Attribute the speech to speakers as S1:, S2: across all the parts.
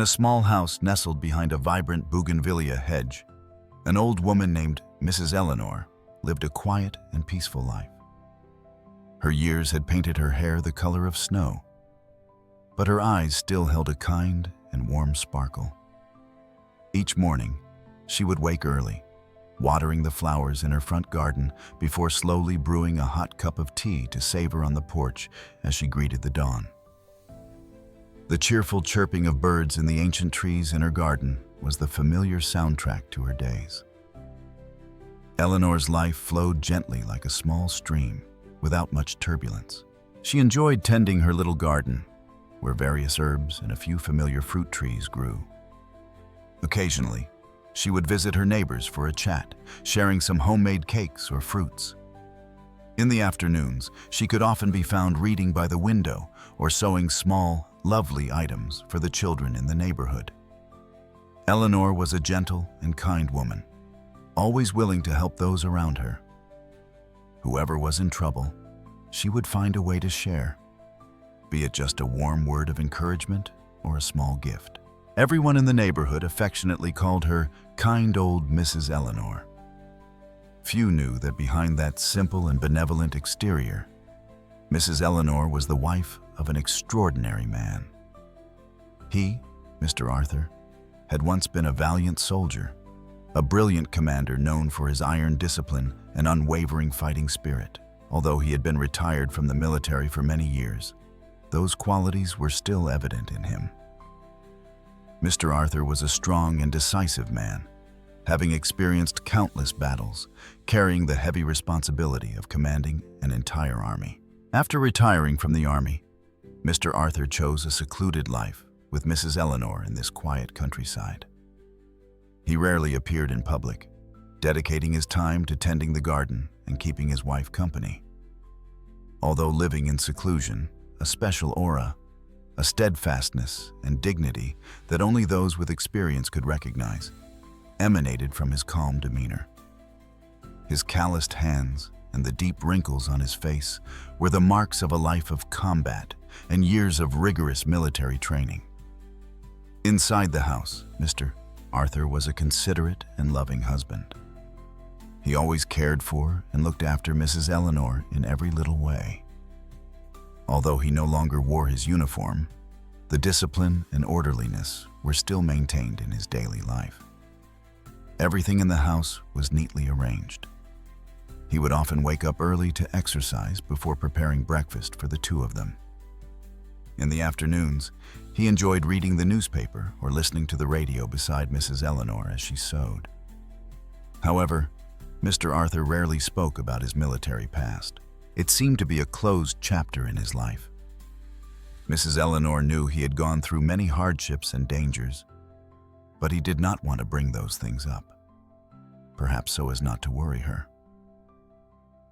S1: a small house nestled behind a vibrant bougainvillea hedge, an old woman named Mrs. Eleanor lived a quiet and peaceful life. Her years had painted her hair the color of snow, but her eyes still held a kind and warm sparkle. Each morning, she would wake early, watering the flowers in her front garden before slowly brewing a hot cup of tea to savor on the porch as she greeted the dawn. The cheerful chirping of birds in the ancient trees in her garden was the familiar soundtrack to her days. Eleanor's life flowed gently like a small stream, without much turbulence. She enjoyed tending her little garden, where various herbs and a few familiar fruit trees grew. Occasionally, she would visit her neighbors for a chat, sharing some homemade cakes or fruits. In the afternoons, she could often be found reading by the window or sewing small, lovely items for the children in the neighborhood. Eleanor was a gentle and kind woman, always willing to help those around her. Whoever was in trouble, she would find a way to share, be it just a warm word of encouragement or a small gift. Everyone in the neighborhood affectionately called her kind old Mrs. Eleanor. Few knew that behind that simple and benevolent exterior, Mrs. Eleanor was the wife of an extraordinary man. He, Mr. Arthur, had once been a valiant soldier, a brilliant commander known for his iron discipline and unwavering fighting spirit. Although he had been retired from the military for many years, those qualities were still evident in him. Mr. Arthur was a strong and decisive man, having experienced countless battles, carrying the heavy responsibility of commanding an entire army. After retiring from the army, Mr. Arthur chose a secluded life with Mrs. Eleanor in this quiet countryside. He rarely appeared in public, dedicating his time to tending the garden and keeping his wife company. Although living in seclusion, a special aura, a steadfastness and dignity that only those with experience could recognize, emanated from his calm demeanor. His calloused hands and the deep wrinkles on his face were the marks of a life of combat and years of rigorous military training. Inside the house, Mr. Arthur was a considerate and loving husband. He always cared for and looked after Mrs. Eleanor in every little way. Although he no longer wore his uniform, the discipline and orderliness were still maintained in his daily life. Everything in the house was neatly arranged. He would often wake up early to exercise before preparing breakfast for the two of them. In the afternoons, he enjoyed reading the newspaper or listening to the radio beside Mrs. Eleanor as she sewed. However, Mr. Arthur rarely spoke about his military past. It seemed to be a closed chapter in his life. Mrs. Eleanor knew he had gone through many hardships and dangers, but he did not want to bring those things up, perhaps so as not to worry her.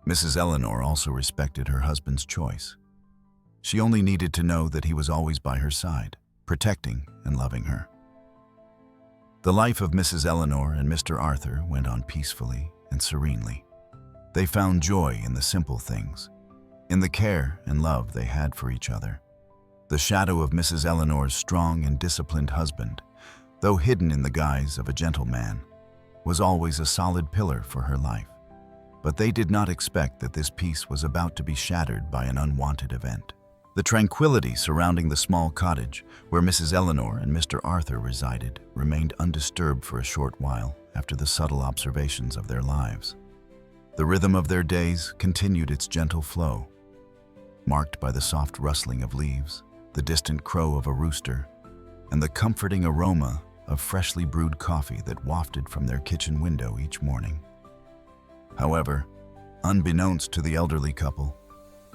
S1: Mrs. Eleanor also respected her husband's choice. She only needed to know that he was always by her side, protecting and loving her. The life of Mrs. Eleanor and Mr. Arthur went on peacefully and serenely. They found joy in the simple things, in the care and love they had for each other. The shadow of Mrs. Eleanor's strong and disciplined husband, though hidden in the guise of a gentleman, was always a solid pillar for her life. But they did not expect that this peace was about to be shattered by an unwanted event. The tranquility surrounding the small cottage where Mrs. Eleanor and Mr. Arthur resided remained undisturbed for a short while after the subtle observations of their lives. The rhythm of their days continued its gentle flow, marked by the soft rustling of leaves, the distant crow of a rooster, and the comforting aroma of freshly brewed coffee that wafted from their kitchen window each morning. However, unbeknownst to the elderly couple,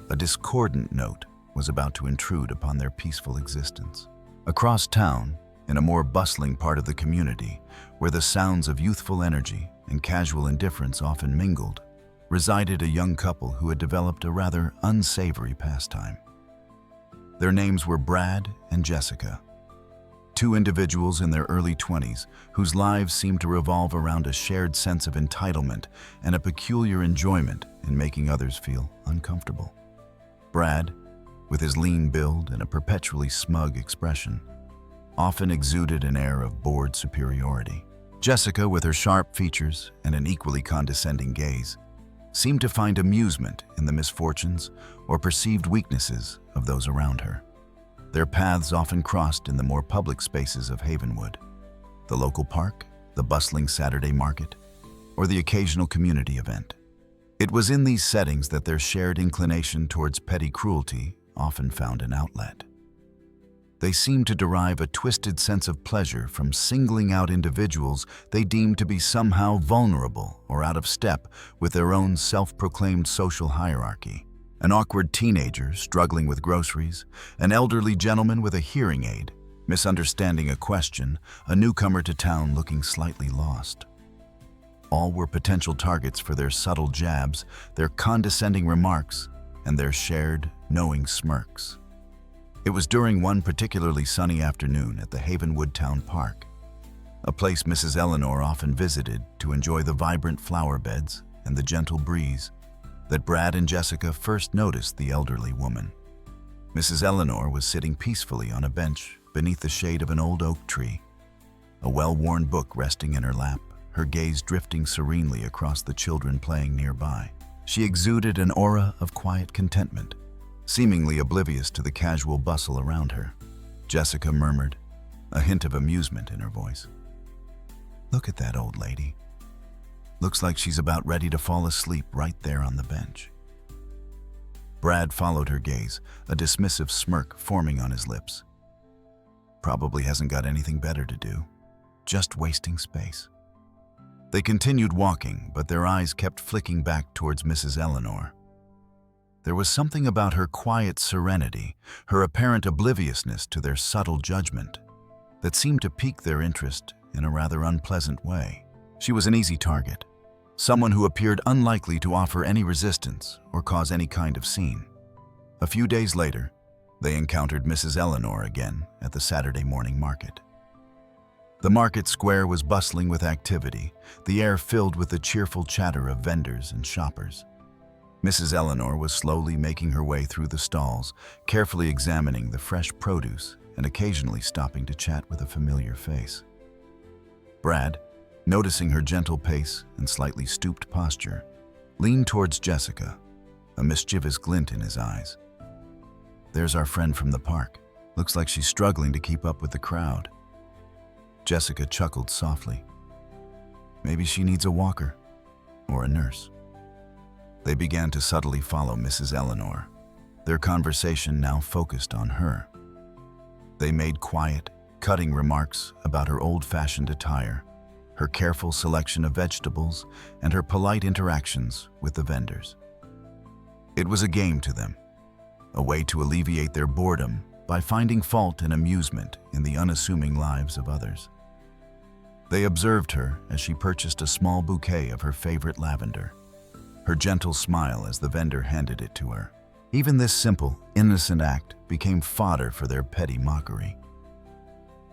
S1: a discordant note was about to intrude upon their peaceful existence. Across town, in a more bustling part of the community, where the sounds of youthful energy and casual indifference often mingled, resided a young couple who had developed a rather unsavory pastime. Their names were Brad and Jessica, two individuals in their early 20s whose lives seemed to revolve around a shared sense of entitlement and a peculiar enjoyment in making others feel uncomfortable. Brad, with his lean build and a perpetually smug expression, often exuded an air of bored superiority. Jessica, with her sharp features and an equally condescending gaze, seemed to find amusement in the misfortunes or perceived weaknesses of those around her. Their paths often crossed in the more public spaces of Havenwood, the local park, the bustling Saturday market, or the occasional community event. It was in these settings that their shared inclination towards petty cruelty often found an outlet. They seemed to derive a twisted sense of pleasure from singling out individuals they deemed to be somehow vulnerable or out of step with their own self-proclaimed social hierarchy. An awkward teenager struggling with groceries, an elderly gentleman with a hearing aid, misunderstanding a question, a newcomer to town looking slightly lost. All were potential targets for their subtle jabs, their condescending remarks, and their shared, knowing smirks. It was during one particularly sunny afternoon at the Havenwood Town Park, a place Mrs. Eleanor often visited to enjoy the vibrant flower beds and the gentle breeze, that Brad and Jessica first noticed the elderly woman. Mrs. Eleanor was sitting peacefully on a bench beneath the shade of an old oak tree, a well-worn book resting in her lap, her gaze drifting serenely across the children playing nearby. She exuded an aura of quiet contentment, seemingly oblivious to the casual bustle around her. Jessica murmured, a hint of amusement in her voice. "Look at that old lady. Looks like she's about ready to fall asleep right there on the bench." Brad followed her gaze, a dismissive smirk forming on his lips. Probably hasn't got anything better to do. Just wasting space. They continued walking, but their eyes kept flicking back towards Mrs. Eleanor. There was something about her quiet serenity, her apparent obliviousness to their subtle judgment, that seemed to pique their interest in a rather unpleasant way. She was an easy target, someone who appeared unlikely to offer any resistance or cause any kind of scene. A few days later, they encountered Mrs. Eleanor again at the Saturday morning market. The market square was bustling with activity, the air filled with the cheerful chatter of vendors and shoppers. Mrs. Eleanor was slowly making her way through the stalls, carefully examining the fresh produce and occasionally stopping to chat with a familiar face. Brad, noticing her gentle pace and slightly stooped posture, leaned towards Jessica, a mischievous glint in his eyes. "There's our friend from the park. Looks like she's struggling to keep up with the crowd." Jessica chuckled softly. "Maybe she needs a walker or a nurse." They began to subtly follow Mrs. Eleanor, their conversation now focused on her. They made quiet, cutting remarks about her old-fashioned attire, her careful selection of vegetables, and her polite interactions with the vendors. It was a game to them, a way to alleviate their boredom by finding fault and amusement in the unassuming lives of others. They observed her as she purchased a small bouquet of her favorite lavender, her gentle smile as the vendor handed it to her. Even this simple, innocent act became fodder for their petty mockery.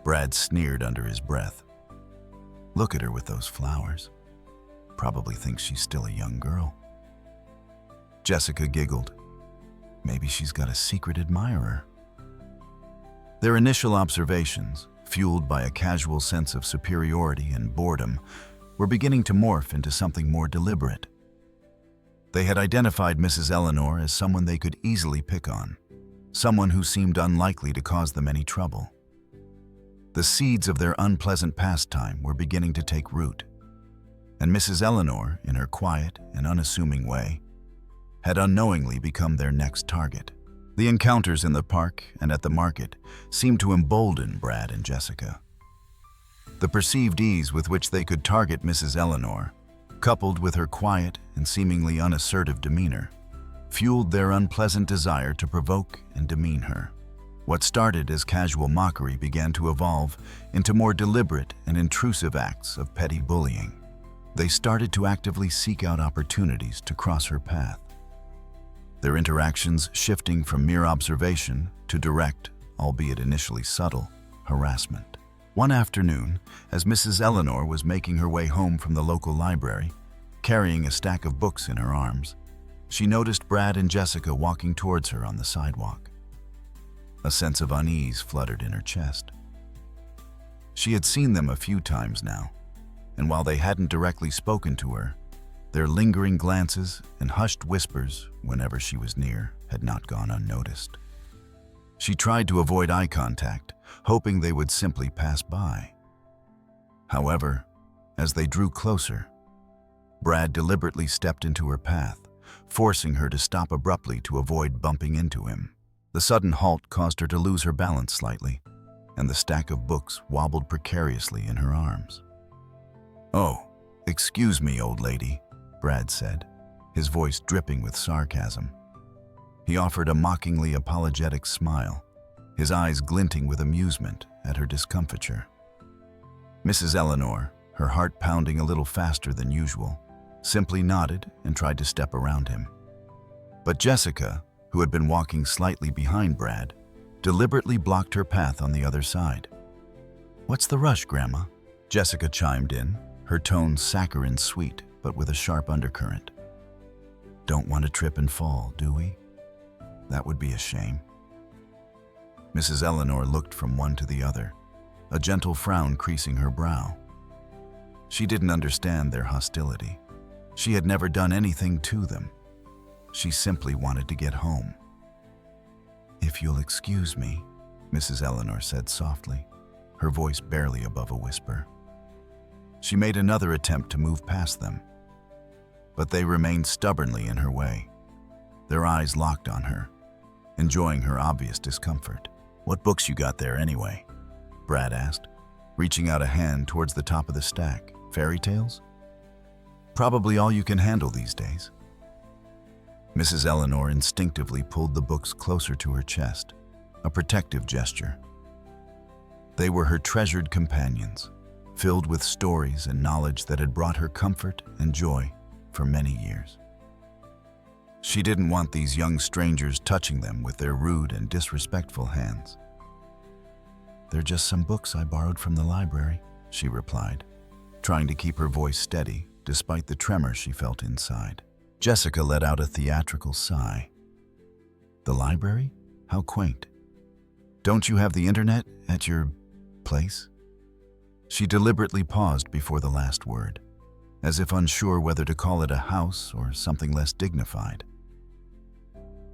S1: Brad sneered under his breath. "Look at her with those flowers. Probably thinks she's still a young girl." Jessica giggled. "Maybe she's got a secret admirer." Their initial observations, fueled by a casual sense of superiority and boredom, were beginning to morph into something more deliberate. They had identified Mrs. Eleanor as someone they could easily pick on, someone who seemed unlikely to cause them any trouble. The seeds of their unpleasant pastime were beginning to take root, and Mrs. Eleanor, in her quiet and unassuming way, had unknowingly become their next target. The encounters in the park and at the market seemed to embolden Brad and Jessica. The perceived ease with which they could target Mrs. Eleanor, coupled with her quiet and seemingly unassertive demeanor, fueled their unpleasant desire to provoke and demean her. What started as casual mockery began to evolve into more deliberate and intrusive acts of petty bullying. They started to actively seek out opportunities to cross her path, their interactions shifting from mere observation to direct, albeit initially subtle, harassment. One afternoon, as Mrs. Eleanor was making her way home from the local library, carrying a stack of books in her arms, she noticed Brad and Jessica walking towards her on the sidewalk. A sense of unease fluttered in her chest. She had seen them a few times now, and while they hadn't directly spoken to her, their lingering glances and hushed whispers whenever she was near had not gone unnoticed. She tried to avoid eye contact, hoping they would simply pass by. However, as they drew closer, Brad deliberately stepped into her path, forcing her to stop abruptly to avoid bumping into him. The sudden halt caused her to lose her balance slightly, and the stack of books wobbled precariously in her arms. "Oh, excuse me, old lady," Brad said, his voice dripping with sarcasm. He offered a mockingly apologetic smile, his eyes glinting with amusement at her discomfiture. Mrs. Eleanor, her heart pounding a little faster than usual, simply nodded and tried to step around him. But Jessica, who had been walking slightly behind Brad, deliberately blocked her path on the other side. "What's the rush, Grandma?" Jessica chimed in, her tone saccharine sweet, but with a sharp undercurrent. "Don't want to trip and fall, do we? That would be a shame." Mrs. Eleanor looked from one to the other, a gentle frown creasing her brow. She didn't understand their hostility. She had never done anything to them. She simply wanted to get home. "If you'll excuse me," Mrs. Eleanor said softly, her voice barely above a whisper. She made another attempt to move past them, but they remained stubbornly in her way, their eyes locked on her, enjoying her obvious discomfort. "What books you got there anyway?" Brad asked, reaching out a hand towards the top of the stack. "Fairy tales? Probably all you can handle these days." Mrs. Eleanor instinctively pulled the books closer to her chest, a protective gesture. They were her treasured companions, filled with stories and knowledge that had brought her comfort and joy for many years. She didn't want these young strangers touching them with their rude and disrespectful hands. "They're just some books I borrowed from the library," she replied, trying to keep her voice steady despite the tremor she felt inside. Jessica let out a theatrical sigh. "The library? How quaint. Don't you have the internet at your place?" She deliberately paused before the last word, as if unsure whether to call it a house or something less dignified.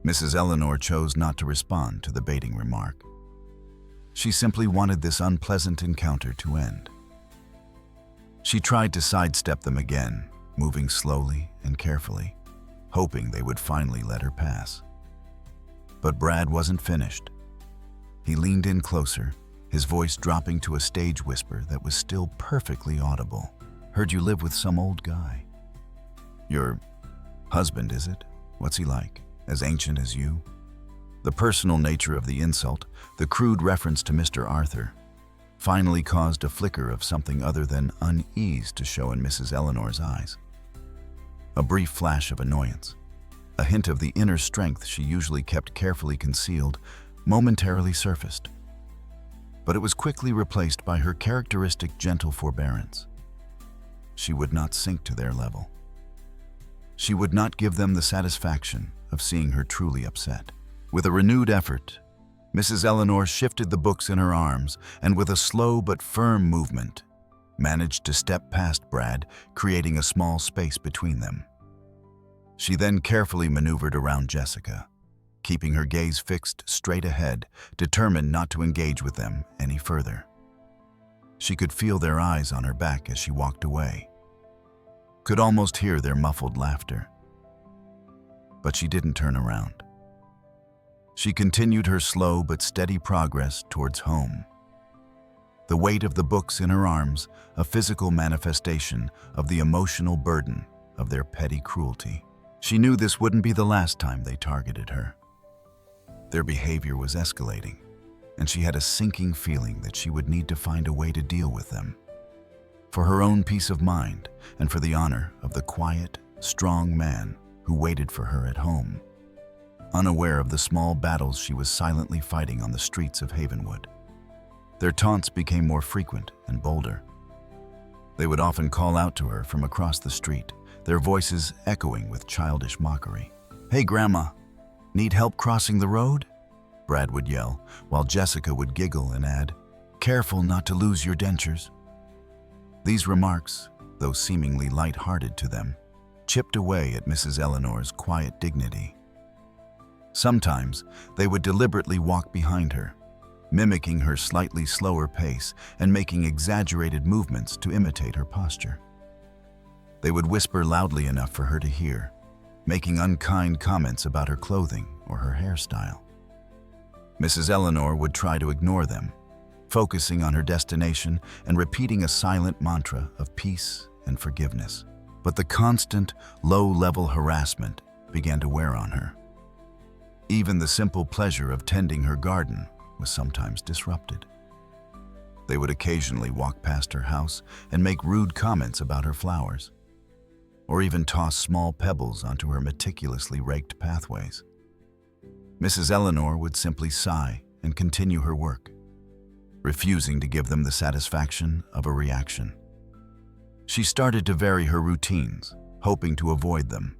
S1: Mrs. Eleanor chose not to respond to the baiting remark. She simply wanted this unpleasant encounter to end. She tried to sidestep them again, moving slowly and carefully, hoping they would finally let her pass. But Brad wasn't finished. He leaned in closer, his voice dropping to a stage whisper that was still perfectly audible. "Heard you live with some old guy." "Your husband, is it? What's he like? As ancient as you?" The personal nature of the insult, the crude reference to Mr. Arthur, finally caused a flicker of something other than unease to show in Mrs. Eleanor's eyes. A brief flash of annoyance, a hint of the inner strength she usually kept carefully concealed, momentarily surfaced. But it was quickly replaced by her characteristic gentle forbearance. She would not sink to their level. She would not give them the satisfaction of seeing her truly upset. With a renewed effort, Mrs. Eleanor shifted the books in her arms and with a slow but firm movement, managed to step past Brad, creating a small space between them. She then carefully maneuvered around Jessica, keeping her gaze fixed straight ahead, determined not to engage with them any further. She could feel their eyes on her back as she walked away, could almost hear their muffled laughter. But she didn't turn around. She continued her slow but steady progress towards home. The weight of the books in her arms, a physical manifestation of the emotional burden of their petty cruelty. She knew this wouldn't be the last time they targeted her. Their behavior was escalating, and she had a sinking feeling that she would need to find a way to deal with them. For her own peace of mind and for the honor of the quiet, strong man who waited for her at home, unaware of the small battles she was silently fighting on the streets of Havenwood. Their taunts became more frequent and bolder. They would often call out to her from across the street, their voices echoing with childish mockery. "Hey, Grandma, need help crossing the road?" Brad would yell, while Jessica would giggle and add, Careful not to lose your dentures." These remarks, though seemingly light-hearted to them, chipped away at Mrs. Eleanor's quiet dignity. Sometimes they would deliberately walk behind her, mimicking her slightly slower pace and making exaggerated movements to imitate her posture. They would whisper loudly enough for her to hear, making unkind comments about her clothing or her hairstyle. Mrs. Eleanor would try to ignore them, focusing on her destination and repeating a silent mantra of peace and forgiveness. But the constant, low-level harassment began to wear on her. Even the simple pleasure of tending her garden was sometimes disrupted. They would occasionally walk past her house and make rude comments about her flowers, or even toss small pebbles onto her meticulously raked pathways. Mrs. Eleanor would simply sigh and continue her work, refusing to give them the satisfaction of a reaction. She started to vary her routines, hoping to avoid them.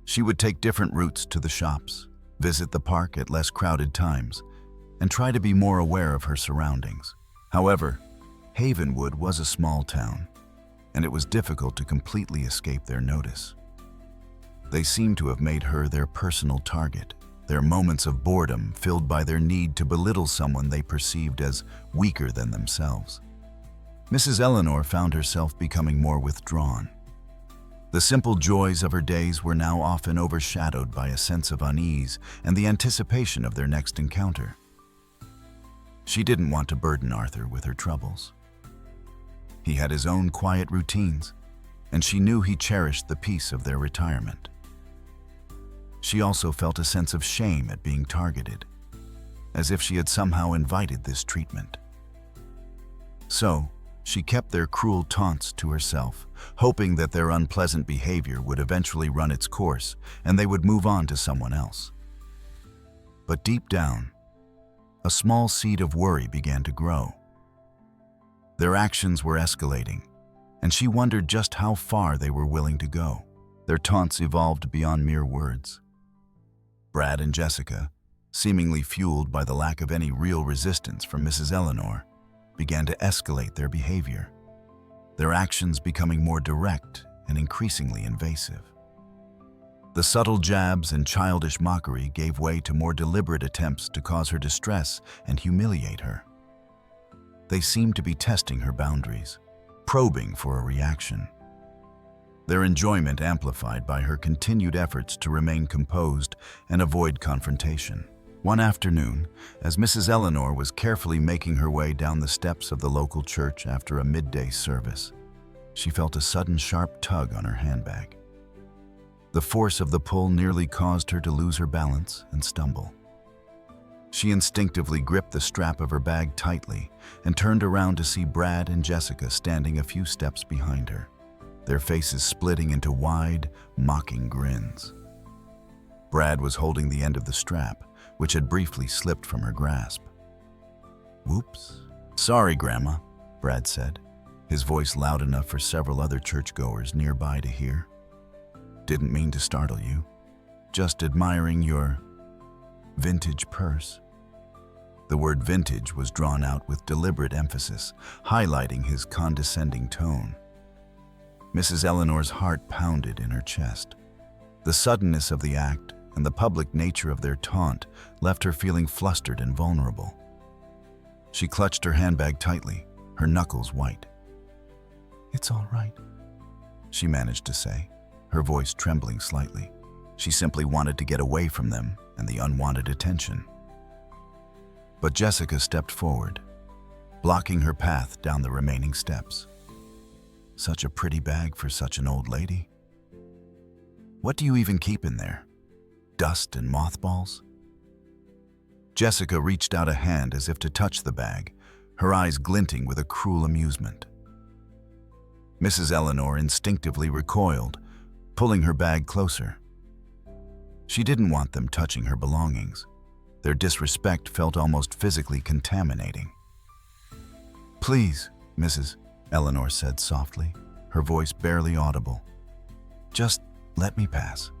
S1: She would take different routes to the shops, visit the park at less crowded times, and try to be more aware of her surroundings. However, Havenwood was a small town, and it was difficult to completely escape their notice. They seemed to have made her their personal target, their moments of boredom filled by their need to belittle someone they perceived as weaker than themselves. Mrs. Eleanor found herself becoming more withdrawn. The simple joys of her days were now often overshadowed by a sense of unease and the anticipation of their next encounter. She didn't want to burden Arthur with her troubles. He had his own quiet routines, and she knew he cherished the peace of their retirement. She also felt a sense of shame at being targeted, as if she had somehow invited this treatment. So, she kept their cruel taunts to herself, hoping that their unpleasant behavior would eventually run its course and they would move on to someone else. But deep down, a small seed of worry began to grow. Their actions were escalating, and she wondered just how far they were willing to go. Their taunts evolved beyond mere words. Brad and Jessica, seemingly fueled by the lack of any real resistance from Mrs. Eleanor, began to escalate their behavior, their actions becoming more direct and increasingly invasive. The subtle jabs and childish mockery gave way to more deliberate attempts to cause her distress and humiliate her. They seemed to be testing her boundaries, probing for a reaction. Their enjoyment amplified by her continued efforts to remain composed and avoid confrontation. One afternoon, as Mrs. Eleanor was carefully making her way down the steps of the local church after a midday service, she felt a sudden sharp tug on her handbag. The force of the pull nearly caused her to lose her balance and stumble. She instinctively gripped the strap of her bag tightly and turned around to see Brad and Jessica standing a few steps behind her, their faces splitting into wide, mocking grins. Brad was holding the end of the strap, which had briefly slipped from her grasp. "Whoops. Sorry, Grandma," Brad said, his voice loud enough for several other churchgoers nearby to hear. "Didn't mean to startle you. Just admiring your vintage purse." The word vintage was drawn out with deliberate emphasis, highlighting his condescending tone. Mrs. Eleanor's heart pounded in her chest. The suddenness of the act and the public nature of their taunt left her feeling flustered and vulnerable. She clutched her handbag tightly, her knuckles white. "It's all right," she managed to say, her voice trembling slightly. She simply wanted to get away from them and the unwanted attention. But Jessica stepped forward, blocking her path down the remaining steps. "Such a pretty bag for such an old lady. What do you even keep in there? Dust and mothballs?" Jessica reached out a hand as if to touch the bag, her eyes glinting with a cruel amusement. Mrs. Eleanor instinctively recoiled, pulling her bag closer. She didn't want them touching her belongings. Their disrespect felt almost physically contaminating. "Please, Mrs." Eleanor said softly, her voice barely audible. "Just let me pass."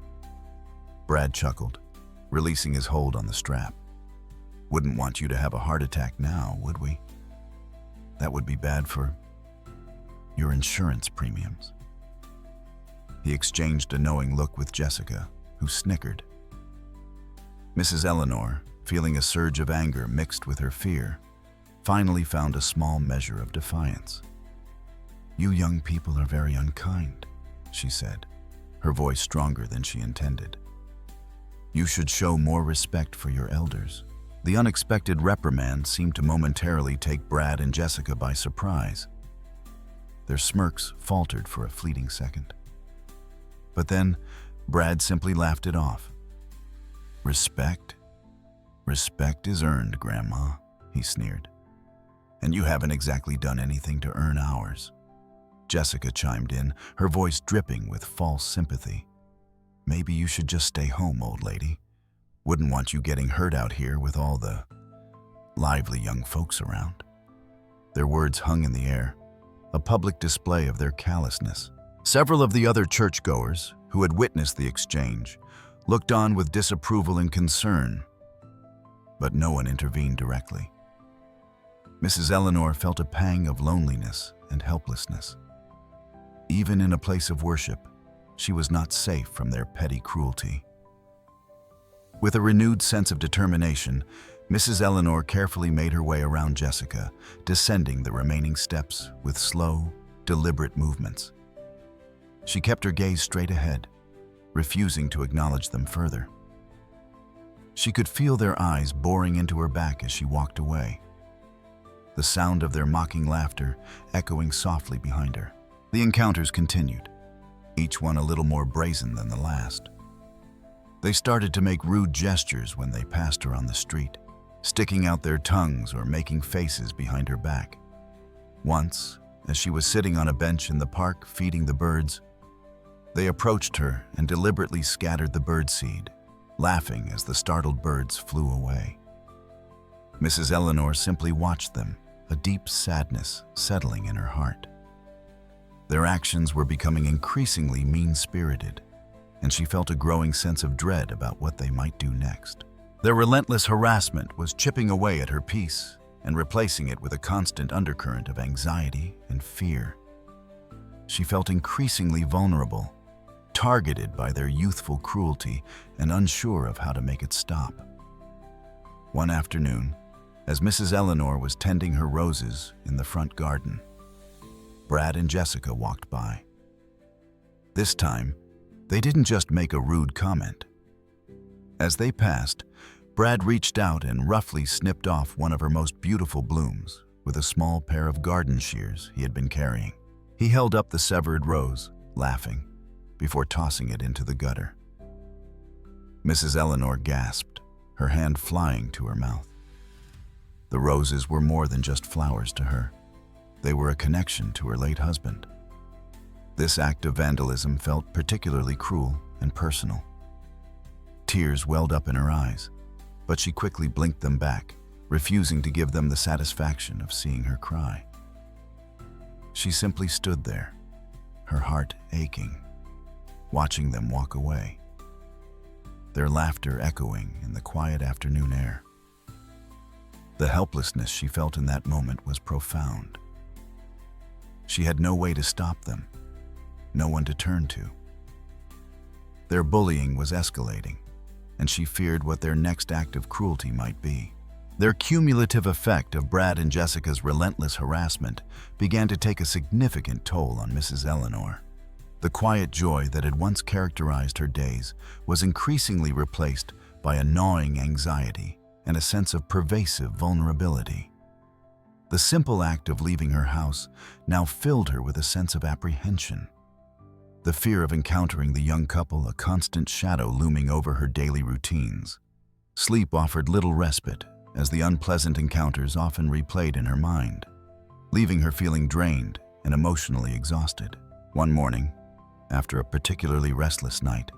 S1: Brad chuckled, releasing his hold on the strap. "Wouldn't want you to have a heart attack now, would we?" That would be bad for your insurance premiums." He exchanged a knowing look with Jessica, who snickered. Mrs. Eleanor, feeling a surge of anger mixed with her fear, finally found a small measure of defiance. "You young people are very unkind," she said, her voice stronger than she intended. "You should show more respect for your elders." The unexpected reprimand seemed to momentarily take Brad and Jessica by surprise. Their smirks faltered for a fleeting second. But then, Brad simply laughed it off. "Respect? Respect is earned, Grandma," he sneered. "And you haven't exactly done anything to earn ours." Jessica chimed in, her voice dripping with false sympathy. "Maybe you should just stay home, old lady. Wouldn't want you getting hurt out here with all the lively young folks around." Their words hung in the air, a public display of their callousness. Several of the other churchgoers, who had witnessed the exchange, looked on with disapproval and concern, but no one intervened directly. Mrs. Eleanor felt a pang of loneliness and helplessness. Even in a place of worship, she was not safe from their petty cruelty. With a renewed sense of determination, Mrs. Eleanor carefully made her way around Jessica, descending the remaining steps with slow, deliberate movements. She kept her gaze straight ahead, refusing to acknowledge them further. She could feel their eyes boring into her back as she walked away, the sound of their mocking laughter echoing softly behind her. The encounters continued, each one a little more brazen than the last. They started to make rude gestures when they passed her on the street, sticking out their tongues or making faces behind her back. Once, as she was sitting on a bench in the park feeding the birds, they approached her and deliberately scattered the birdseed, laughing as the startled birds flew away. Mrs. Eleanor simply watched them, a deep sadness settling in her heart. Their actions were becoming increasingly mean-spirited, and she felt a growing sense of dread about what they might do next. Their relentless harassment was chipping away at her peace and replacing it with a constant undercurrent of anxiety and fear. She felt increasingly vulnerable, targeted by their youthful cruelty and unsure of how to make it stop. One afternoon, as Mrs. Eleanor was tending her roses in the front garden, Brad and Jessica walked by. This time, they didn't just make a rude comment. As they passed, Brad reached out and roughly snipped off one of her most beautiful blooms with a small pair of garden shears he had been carrying. He held up the severed rose, laughing, before tossing it into the gutter. Mrs. Eleanor gasped, her hand flying to her mouth. The roses were more than just flowers to her. They were a connection to her late husband. This act of vandalism felt particularly cruel and personal. Tears welled up in her eyes, but she quickly blinked them back, refusing to give them the satisfaction of seeing her cry. She simply stood there, her heart aching, watching them walk away, their laughter echoing in the quiet afternoon air. The helplessness she felt in that moment was profound. She had no way to stop them, no one to turn to. Their bullying was escalating, and she feared what their next act of cruelty might be. Their cumulative effect of Brad and Jessica's relentless harassment began to take a significant toll on Mrs. Eleanor. The quiet joy that had once characterized her days was increasingly replaced by a gnawing anxiety and a sense of pervasive vulnerability. The simple act of leaving her house now filled her with a sense of apprehension. The fear of encountering the young couple a constant shadow looming over her daily routines. Sleep offered little respite, as the unpleasant encounters often replayed in her mind, leaving her feeling drained and emotionally exhausted. One morning, after a particularly restless night,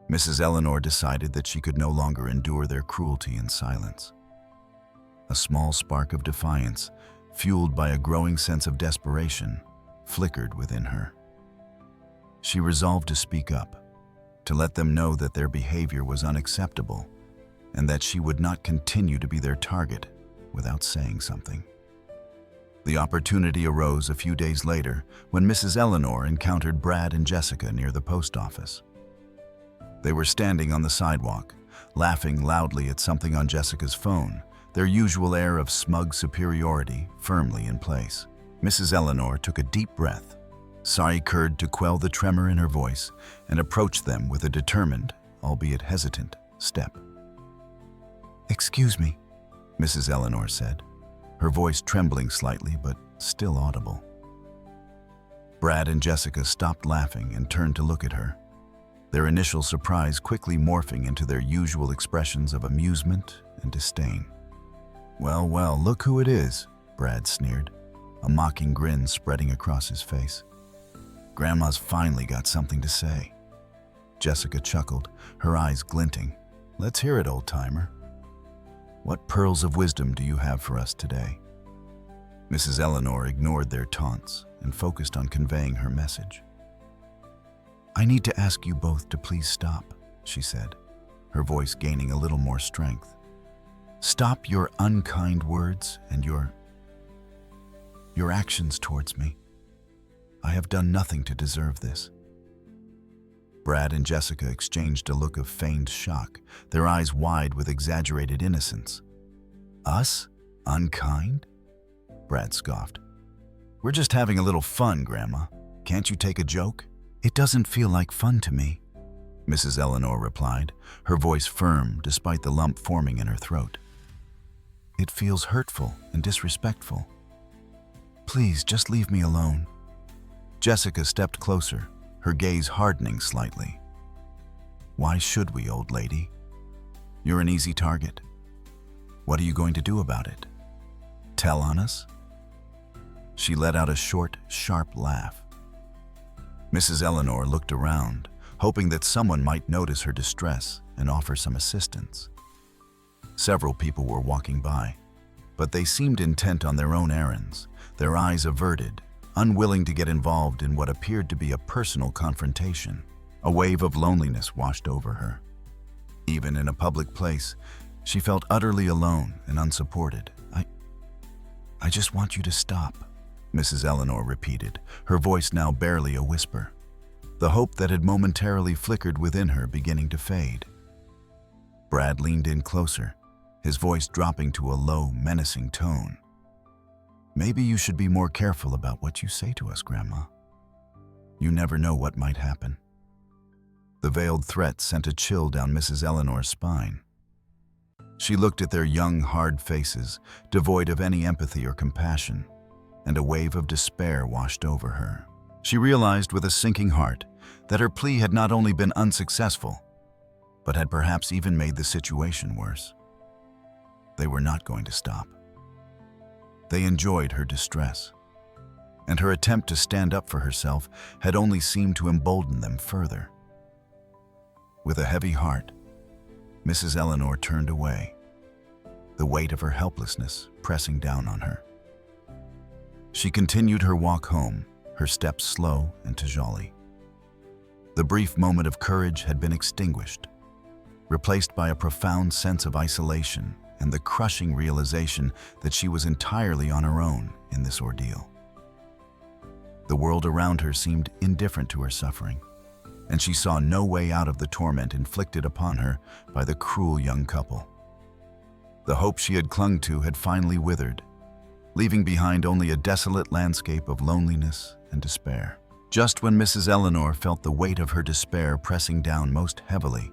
S1: Mrs. Eleanor decided that she could no longer endure their cruelty in silence. A small spark of defiance, fueled by a growing sense of desperation, flickered within her. She resolved to speak up, to let them know that their behavior was unacceptable and that she would not continue to be their target without saying something. The opportunity arose a few days later when Mrs. Eleanor encountered Brad and Jessica near the post office. They were standing on the sidewalk, laughing loudly at something on Jessica's phone, their usual air of smug superiority firmly in place. Mrs. Eleanor took a deep breath, sighed to quell the tremor in her voice, and approached them with a determined, albeit hesitant, step. "Excuse me," Mrs. Eleanor said, her voice trembling slightly but still audible. Brad and Jessica stopped laughing and turned to look at her, their initial surprise quickly morphing into their usual expressions of amusement and disdain. Well, look who it is," Brad sneered, a mocking grin spreading across his face. "Grandma's finally got something to say." Jessica chuckled, her eyes glinting. "Let's hear it, old-timer. What pearls of wisdom do you have for us today?" Mrs. Eleanor ignored their taunts and focused on conveying her message. "I need to ask you both to please stop," she said, her voice gaining a little more strength. "Stop your unkind words and your actions towards me. I have done nothing to deserve this." Brad and Jessica exchanged a look of feigned shock, their eyes wide with exaggerated innocence. "Us? Unkind?" Brad scoffed. "We're just having a little fun, Grandma. Can't you take a joke?" "It doesn't feel like fun to me," Mrs. Eleanor replied, her voice firm despite the lump forming in her throat. "It feels hurtful and disrespectful. Please, just leave me alone." Jessica stepped closer, her gaze hardening slightly. "Why should we, old lady? You're an easy target. What are you going to do about it? Tell on us?" She let out a short, sharp laugh. Mrs. Eleanor looked around, hoping that someone might notice her distress and offer some assistance. Several people were walking by, but they seemed intent on their own errands, their eyes averted, unwilling to get involved in what appeared to be a personal confrontation. A wave of loneliness washed over her. Even in a public place, she felt utterly alone and unsupported. I just want you to stop," Mrs. Eleanor repeated, her voice now barely a whisper, the hope that had momentarily flickered within her beginning to fade. Brad leaned in closer, his voice dropping to a low, menacing tone. "Maybe you should be more careful about what you say to us, Grandma. You never know what might happen." The veiled threat sent a chill down Mrs. Eleanor's spine. She looked at their young, hard faces, devoid of any empathy or compassion, and a wave of despair washed over her. She realized with a sinking heart that her plea had not only been unsuccessful, but had perhaps even made the situation worse. They were not going to stop. They enjoyed her distress, and her attempt to stand up for herself had only seemed to embolden them further. With a heavy heart, Mrs. Eleanor turned away, the weight of her helplessness pressing down on her. She continued her walk home, her steps slow and tijoli. The brief moment of courage had been extinguished, replaced by a profound sense of isolation and the crushing realization that she was entirely on her own in this ordeal. The world around her seemed indifferent to her suffering, and she saw no way out of the torment inflicted upon her by the cruel young couple. The hope she had clung to had finally withered, leaving behind only a desolate landscape of loneliness and despair. Just when Mrs. Eleanor felt the weight of her despair pressing down most heavily,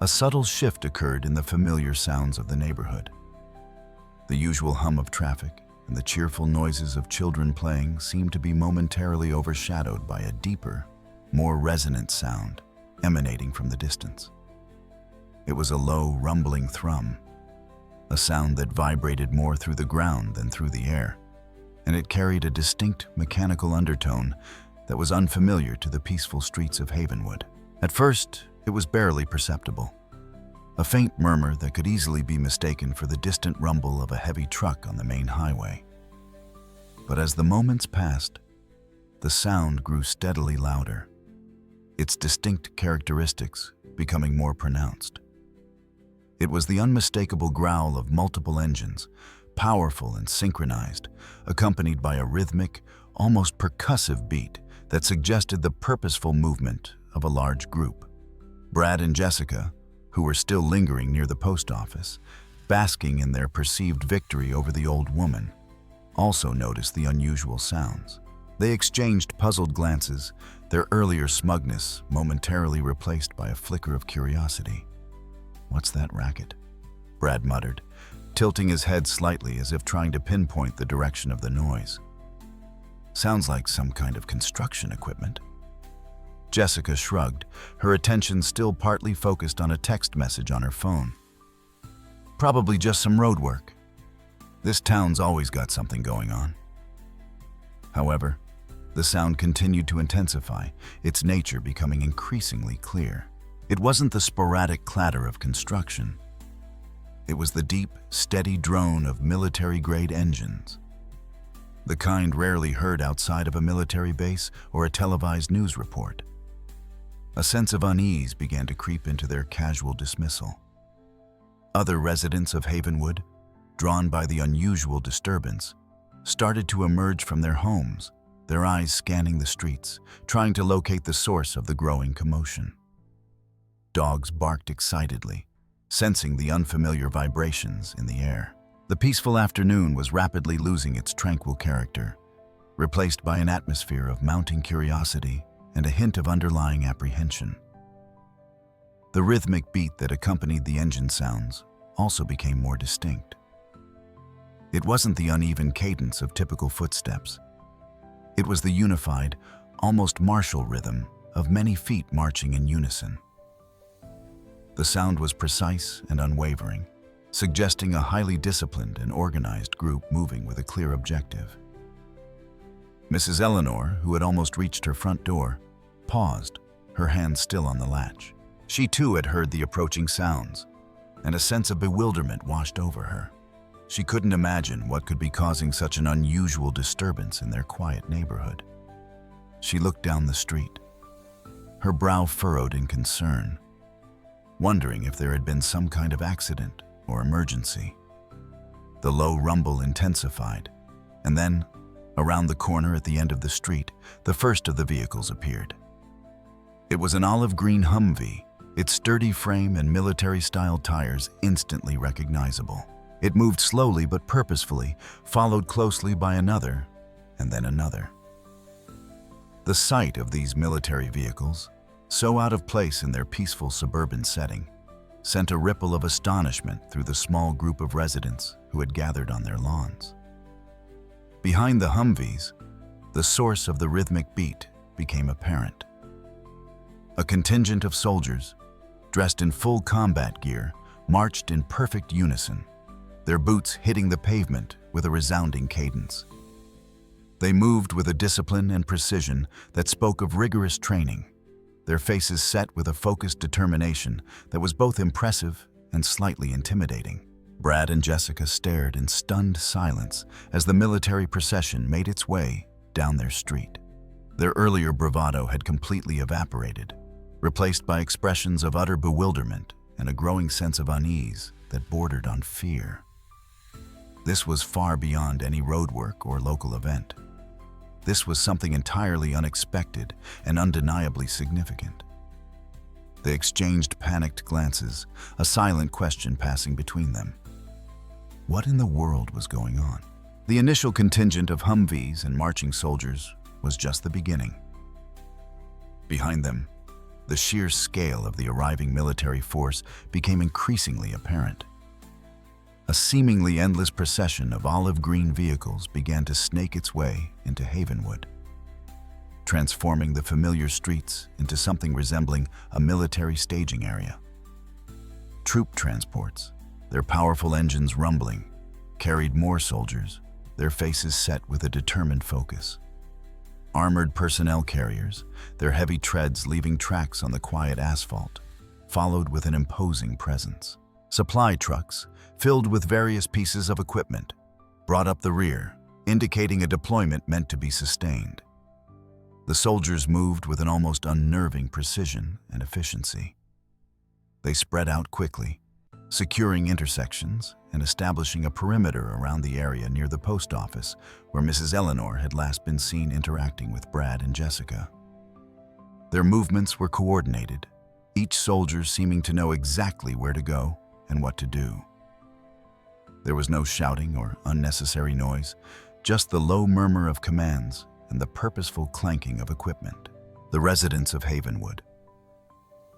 S1: a subtle shift occurred in the familiar sounds of the neighborhood. The usual hum of traffic and the cheerful noises of children playing seemed to be momentarily overshadowed by a deeper, more resonant sound emanating from the distance. It was a low, rumbling thrum, a sound that vibrated more through the ground than through the air, and it carried a distinct mechanical undertone that was unfamiliar to the peaceful streets of Havenwood. At first, it was barely perceptible, a faint murmur that could easily be mistaken for the distant rumble of a heavy truck on the main highway. But as the moments passed, the sound grew steadily louder, its distinct characteristics becoming more pronounced. It was the unmistakable growl of multiple engines, powerful and synchronized, accompanied by a rhythmic, almost percussive beat that suggested the purposeful movement of a large group. Brad and Jessica, who were still lingering near the post office, basking in their perceived victory over the old woman, also noticed the unusual sounds. They exchanged puzzled glances, their earlier smugness momentarily replaced by a flicker of curiosity. "What's that racket?" Brad muttered, tilting his head slightly as if trying to pinpoint the direction of the noise. "Sounds like some kind of construction equipment." Jessica shrugged, her attention still partly focused on a text message on her phone. "Probably just some road work. This town's always got something going on." However, the sound continued to intensify, its nature becoming increasingly clear. It wasn't the sporadic clatter of construction. It was the deep, steady drone of military-grade engines, the kind rarely heard outside of a military base or a televised news report. A sense of unease began to creep into their casual dismissal. Other residents of Havenwood, drawn by the unusual disturbance, started to emerge from their homes, their eyes scanning the streets, trying to locate the source of the growing commotion. Dogs barked excitedly, sensing the unfamiliar vibrations in the air. The peaceful afternoon was rapidly losing its tranquil character, replaced by an atmosphere of mounting curiosity and a hint of underlying apprehension. The rhythmic beat that accompanied the engine sounds also became more distinct. It wasn't the uneven cadence of typical footsteps. It was the unified, almost martial rhythm of many feet marching in unison. The sound was precise and unwavering, suggesting a highly disciplined and organized group moving with a clear objective. Mrs. Eleanor, who had almost reached her front door, paused, her hand still on the latch. She too had heard the approaching sounds, and a sense of bewilderment washed over her. She couldn't imagine what could be causing such an unusual disturbance in their quiet neighborhood. She looked down the street, her brow furrowed in concern, wondering if there had been some kind of accident or emergency. The low rumble intensified, and then, around the corner at the end of the street, the first of the vehicles appeared. It was an olive green Humvee, its sturdy frame and military-style tires instantly recognizable. It moved slowly but purposefully, followed closely by another, and then another. The sight of these military vehicles, so out of place in their peaceful suburban setting, sent a ripple of astonishment through the small group of residents who had gathered on their lawns. Behind the Humvees, the source of the rhythmic beat became apparent. A contingent of soldiers, dressed in full combat gear, marched in perfect unison, their boots hitting the pavement with a resounding cadence. They moved with a discipline and precision that spoke of rigorous training, their faces set with a focused determination that was both impressive and slightly intimidating. Brad and Jessica stared in stunned silence as the military procession made its way down their street. Their earlier bravado had completely evaporated, replaced by expressions of utter bewilderment and a growing sense of unease that bordered on fear. This was far beyond any roadwork or local event. This was something entirely unexpected and undeniably significant. They exchanged panicked glances, a silent question passing between them. What in the world was going on? The initial contingent of Humvees and marching soldiers was just the beginning. Behind them, the sheer scale of the arriving military force became increasingly apparent. A seemingly endless procession of olive green vehicles began to snake its way into Havenwood, transforming the familiar streets into something resembling a military staging area. Troop transports, their powerful engines rumbling, carried more soldiers, their faces set with a determined focus. Armored personnel carriers, their heavy treads leaving tracks on the quiet asphalt, followed with an imposing presence. Supply trucks, filled with various pieces of equipment, brought up the rear, indicating a deployment meant to be sustained. The soldiers moved with an almost unnerving precision and efficiency. They spread out quickly, securing intersections and establishing a perimeter around the area near the post office where Mrs. Eleanor had last been seen interacting with Brad and Jessica. Their movements were coordinated, each soldier seeming to know exactly where to go and what to do. There was no shouting or unnecessary noise, just the low murmur of commands and the purposeful clanking of equipment. The residents of Havenwood,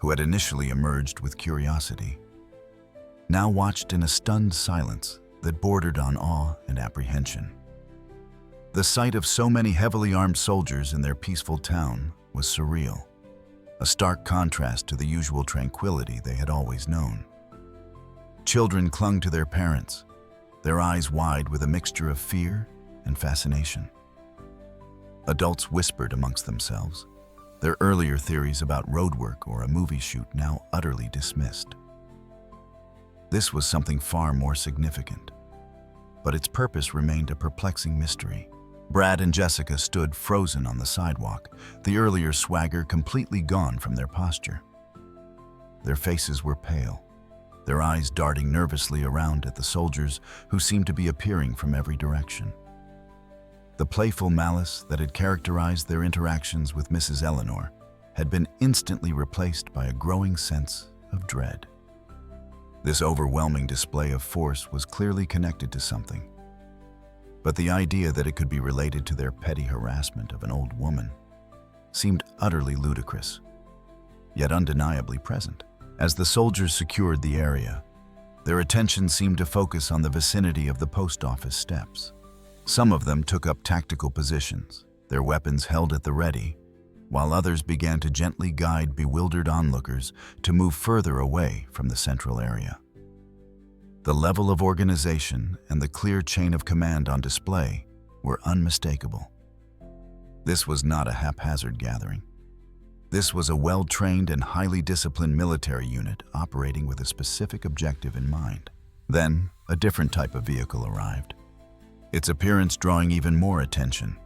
S1: who had initially emerged with curiosity, now watched in a stunned silence that bordered on awe and apprehension. The sight of so many heavily armed soldiers in their peaceful town was surreal, a stark contrast to the usual tranquility they had always known. Children clung to their parents, their eyes wide with a mixture of fear and fascination. Adults whispered amongst themselves, their earlier theories about roadwork or a movie shoot now utterly dismissed. This was something far more significant, but its purpose remained a perplexing mystery. Brad and Jessica stood frozen on the sidewalk, the earlier swagger completely gone from their posture. Their faces were pale, their eyes darting nervously around at the soldiers who seemed to be appearing from every direction. The playful malice that had characterized their interactions with Mrs. Eleanor had been instantly replaced by a growing sense of dread. This overwhelming display of force was clearly connected to something, but the idea that it could be related to their petty harassment of an old woman seemed utterly ludicrous, yet undeniably present. As the soldiers secured the area, their attention seemed to focus on the vicinity of the post office steps. Some of them took up tactical positions, their weapons held at the ready, while others began to gently guide bewildered onlookers to move further away from the central area. The level of organization and the clear chain of command on display were unmistakable. This was not a haphazard gathering. This was a well-trained and highly disciplined military unit operating with a specific objective in mind. Then, a different type of vehicle arrived, its appearance drawing even more attention.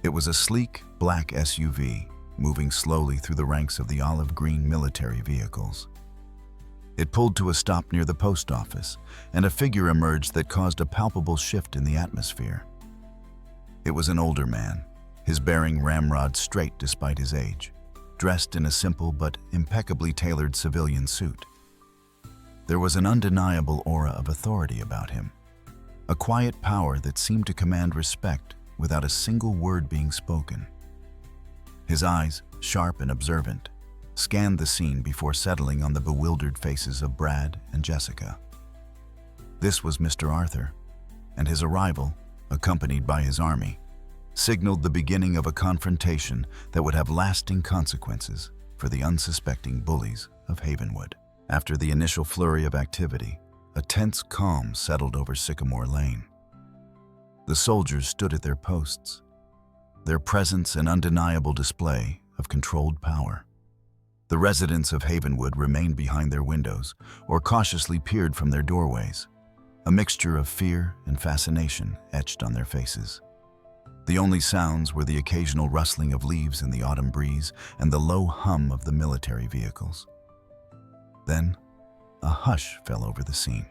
S1: It was a sleek, black SUV, moving slowly through the ranks of the olive-green military vehicles. It pulled to a stop near the post office, and a figure emerged that caused a palpable shift in the atmosphere. It was an older man, his bearing ramrod straight despite his age, dressed in a simple but impeccably tailored civilian suit. There was an undeniable aura of authority about him, a quiet power that seemed to command respect without a single word being spoken. His eyes, sharp and observant, scanned the scene before settling on the bewildered faces of Brad and Jessica. This was Mr. Arthur, and his arrival, accompanied by his army, signaled the beginning of a confrontation that would have lasting consequences for the unsuspecting bullies of Havenwood. After the initial flurry of activity, a tense calm settled over Sycamore Lane. The soldiers stood at their posts, their presence an undeniable display of controlled power. The residents of Havenwood remained behind their windows or cautiously peered from their doorways, a mixture of fear and fascination etched on their faces. The only sounds were the occasional rustling of leaves in the autumn breeze and the low hum of the military vehicles. Then, a hush fell over the scene.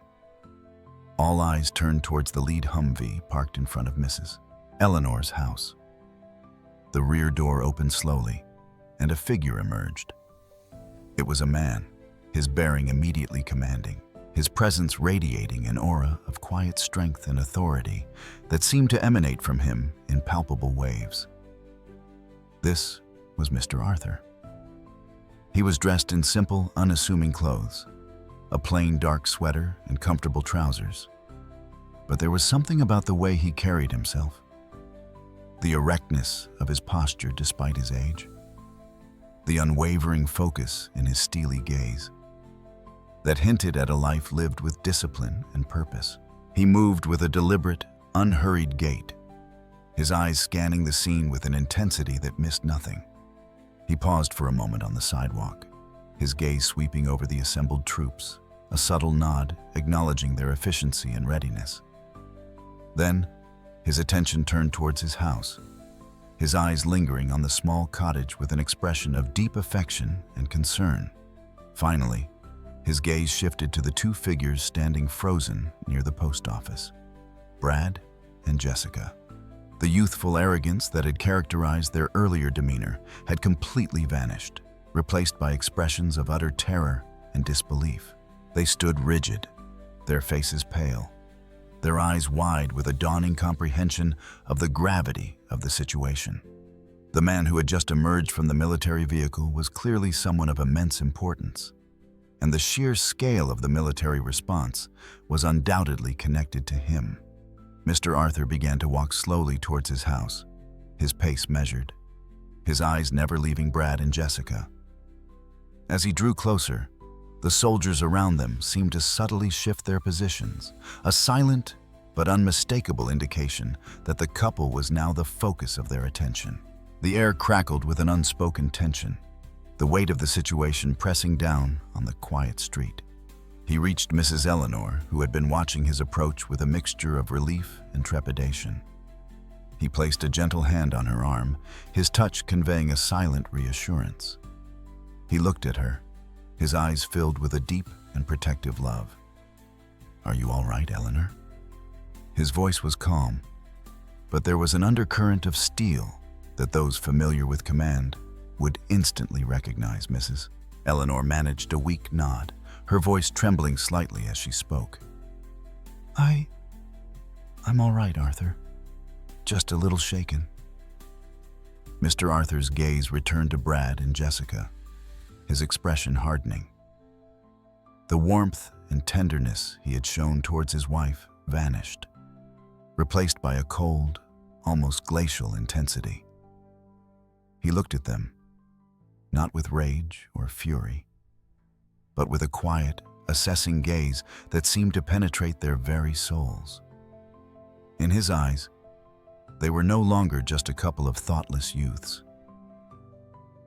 S1: All eyes turned towards the lead Humvee parked in front of Mrs. Eleanor's house. The rear door opened slowly, and a figure emerged. It was a man, his bearing immediately commanding, his presence radiating an aura of quiet strength and authority that seemed to emanate from him in palpable waves. This was Mr. Arthur. He was dressed in simple, unassuming clothes, a plain dark sweater and comfortable trousers. But there was something about the way he carried himself, the erectness of his posture despite his age, the unwavering focus in his steely gaze, that hinted at a life lived with discipline and purpose. He moved with a deliberate, unhurried gait, his eyes scanning the scene with an intensity that missed nothing. He paused for a moment on the sidewalk, his gaze sweeping over the assembled troops, a subtle nod acknowledging their efficiency and readiness. Then, his attention turned towards his house, his eyes lingering on the small cottage with an expression of deep affection and concern. Finally, His gaze shifted to the two figures standing frozen near the post office, Brad and Jessica. The youthful arrogance that had characterized their earlier demeanor had completely vanished, replaced by expressions of utter terror and disbelief. They stood rigid, their faces pale, their eyes wide with a dawning comprehension of the gravity of the situation. The man who had just emerged from the military vehicle was clearly someone of immense importance, and the sheer scale of the military response was undoubtedly connected to him. Mr. Arthur began to walk slowly towards his house, his pace measured, his eyes never leaving Brad and Jessica. As he drew closer, the soldiers around them seemed to subtly shift their positions, a silent but unmistakable indication that the couple was now the focus of their attention. The air crackled with an unspoken tension, the weight of the situation pressing down on the quiet street. He reached Mrs. Eleanor, who had been watching his approach with a mixture of relief and trepidation. He placed a gentle hand on her arm, his touch conveying a silent reassurance. He looked at her, his eyes filled with a deep and protective love. "Are you all right, Eleanor?" His voice was calm, but there was an undercurrent of steel that those familiar with command would instantly recognize. Mrs. Eleanor managed a weak nod, her voice trembling slightly as she spoke. I'm all right, Arthur. Just a little shaken." Mr. Arthur's gaze returned to Brad and Jessica, his expression hardening. The warmth and tenderness he had shown towards his wife vanished, replaced by a cold, almost glacial intensity. He looked at them, not with rage or fury, but with a quiet, assessing gaze that seemed to penetrate their very souls. In his eyes, they were no longer just a couple of thoughtless youths.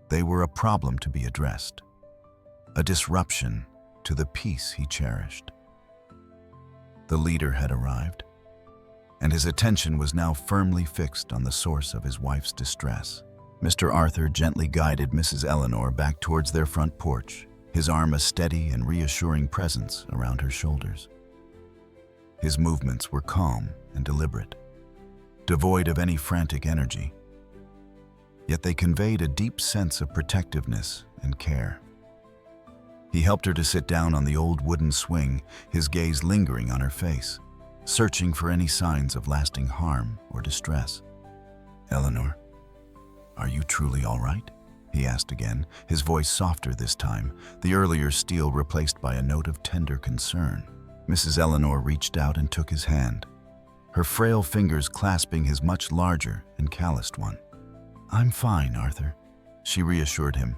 S1: They were a problem to be addressed, a disruption to the peace he cherished. The leader had arrived, and his attention was now firmly fixed on the source of his wife's distress. Mr. Arthur gently guided Mrs. Eleanor back towards their front porch, his arm a steady and reassuring presence around her shoulders. His movements were calm and deliberate, devoid of any frantic energy, yet they conveyed a deep sense of protectiveness and care. He helped her to sit down on the old wooden swing, his gaze lingering on her face, searching for any signs of lasting harm or distress. "Eleanor, are you truly all right?" he asked again, his voice softer this time, the earlier steel replaced by a note of tender concern. Mrs. Eleanor reached out and took his hand, her frail fingers clasping his much larger and calloused one. "I'm fine, Arthur," she reassured him,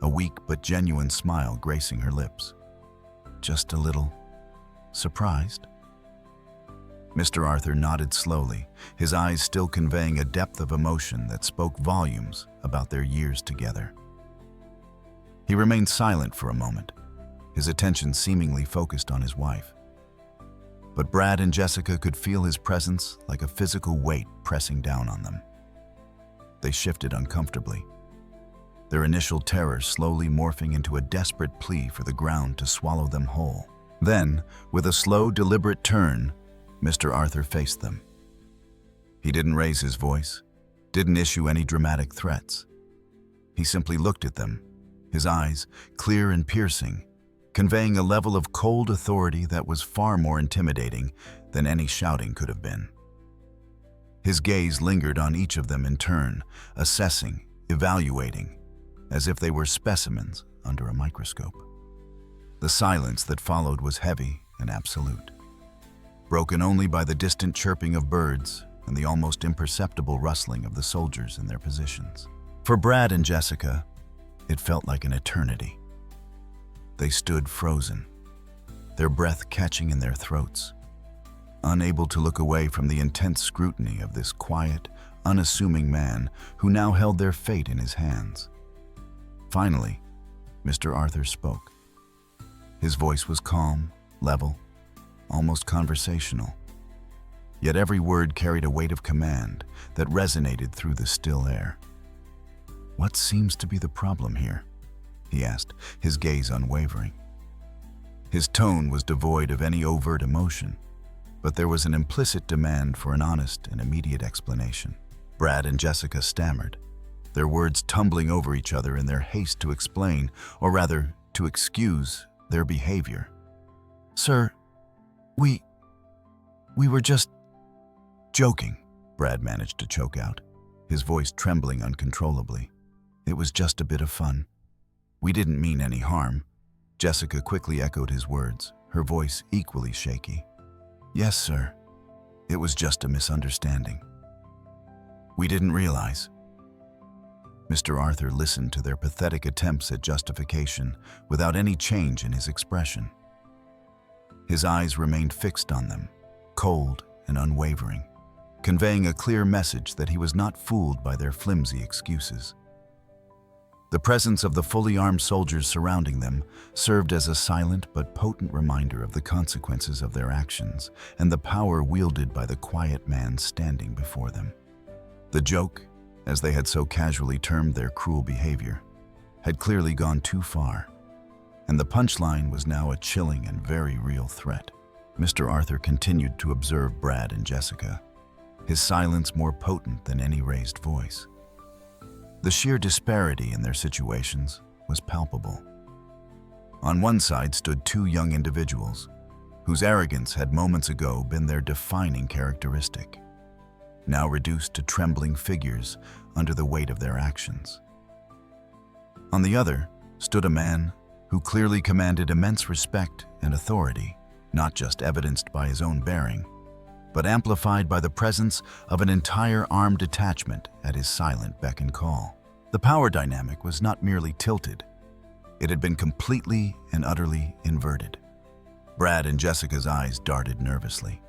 S1: a weak but genuine smile gracing her lips. "Just a little surprised?" Mr. Arthur nodded slowly, his eyes still conveying a depth of emotion that spoke volumes about their years together. He remained silent for a moment, his attention seemingly focused on his wife. But Brad and Jessica could feel his presence like a physical weight pressing down on them. They shifted uncomfortably, their initial terror slowly morphing into a desperate plea for the ground to swallow them whole. Then, with a slow, deliberate turn, Mr. Arthur faced them. He didn't raise his voice, didn't issue any dramatic threats. He simply looked at them, his eyes, clear and piercing, conveying a level of cold authority that was far more intimidating than any shouting could have been. His gaze lingered on each of them in turn, assessing, evaluating, as if they were specimens under a microscope. The silence that followed was heavy and absolute, broken only by the distant chirping of birds and the almost imperceptible rustling of the soldiers in their positions. For Brad and Jessica, it felt like an eternity. They stood frozen, their breath catching in their throats, unable to look away from the intense scrutiny of this quiet, unassuming man who now held their fate in his hands. Finally, Mr. Arthur spoke. His voice was calm, level, almost conversational. Yet every word carried a weight of command that resonated through the still air. "What seems to be the problem here?" he asked, his gaze unwavering. His tone was devoid of any overt emotion, but there was an implicit demand for an honest and immediate explanation. Brad and Jessica stammered, their words tumbling over each other in their haste to explain, or rather, to excuse, their behavior. "Sir, we were just joking," Brad managed to choke out, his voice trembling uncontrollably. "It was just a bit of fun. We didn't mean any harm." Jessica quickly echoed his words, her voice equally shaky. "Yes, sir. It was just a misunderstanding. We didn't realize." Mr. Arthur listened to their pathetic attempts at justification without any change in his expression. His eyes remained fixed on them, cold and unwavering, conveying a clear message that he was not fooled by their flimsy excuses. The presence of the fully armed soldiers surrounding them served as a silent but potent reminder of the consequences of their actions and the power wielded by the quiet man standing before them. The joke, as they had so casually termed their cruel behavior, had clearly gone too far, and the punchline was now a chilling and very real threat. Mr. Arthur continued to observe Brad and Jessica, his silence more potent than any raised voice. The sheer disparity in their situations was palpable. On one side stood two young individuals, whose arrogance had moments ago been their defining characteristic, now reduced to trembling figures under the weight of their actions. On the other stood a man who clearly commanded immense respect and authority, not just evidenced by his own bearing, but amplified by the presence of an entire armed detachment at his silent beck and call. The power dynamic was not merely tilted, it had been completely and utterly inverted. Brad and Jessica's eyes darted nervously,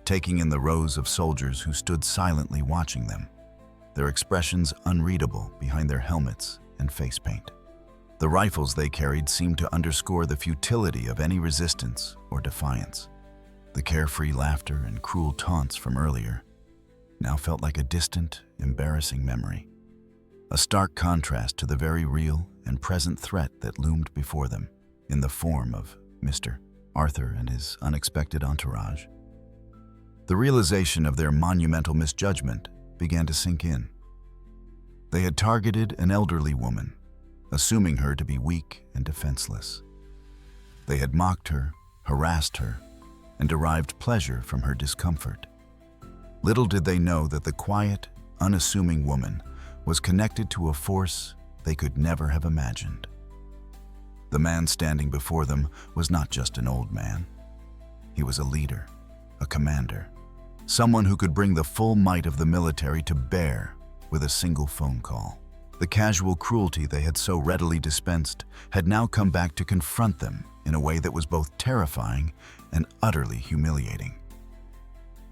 S1: taking in the rows of soldiers who stood silently watching them, their expressions unreadable behind their helmets and face paint. The rifles they carried seemed to underscore the futility of any resistance or defiance. The carefree laughter and cruel taunts from earlier now felt like a distant, embarrassing memory, a stark contrast to the very real and present threat that loomed before them in the form of Mr. Arthur and his unexpected entourage. The realization of their monumental misjudgment began to sink in. They had targeted an elderly woman, assuming her to be weak and defenseless. They had mocked her, harassed her, and derived pleasure from her discomfort. Little did they know that the quiet, unassuming woman was connected to a force they could never have imagined. The man standing before them was not just an old man. He was a leader, a commander, someone who could bring the full might of the military to bear with a single phone call. The casual cruelty they had so readily dispensed had now come back to confront them in a way that was both terrifying and utterly humiliating.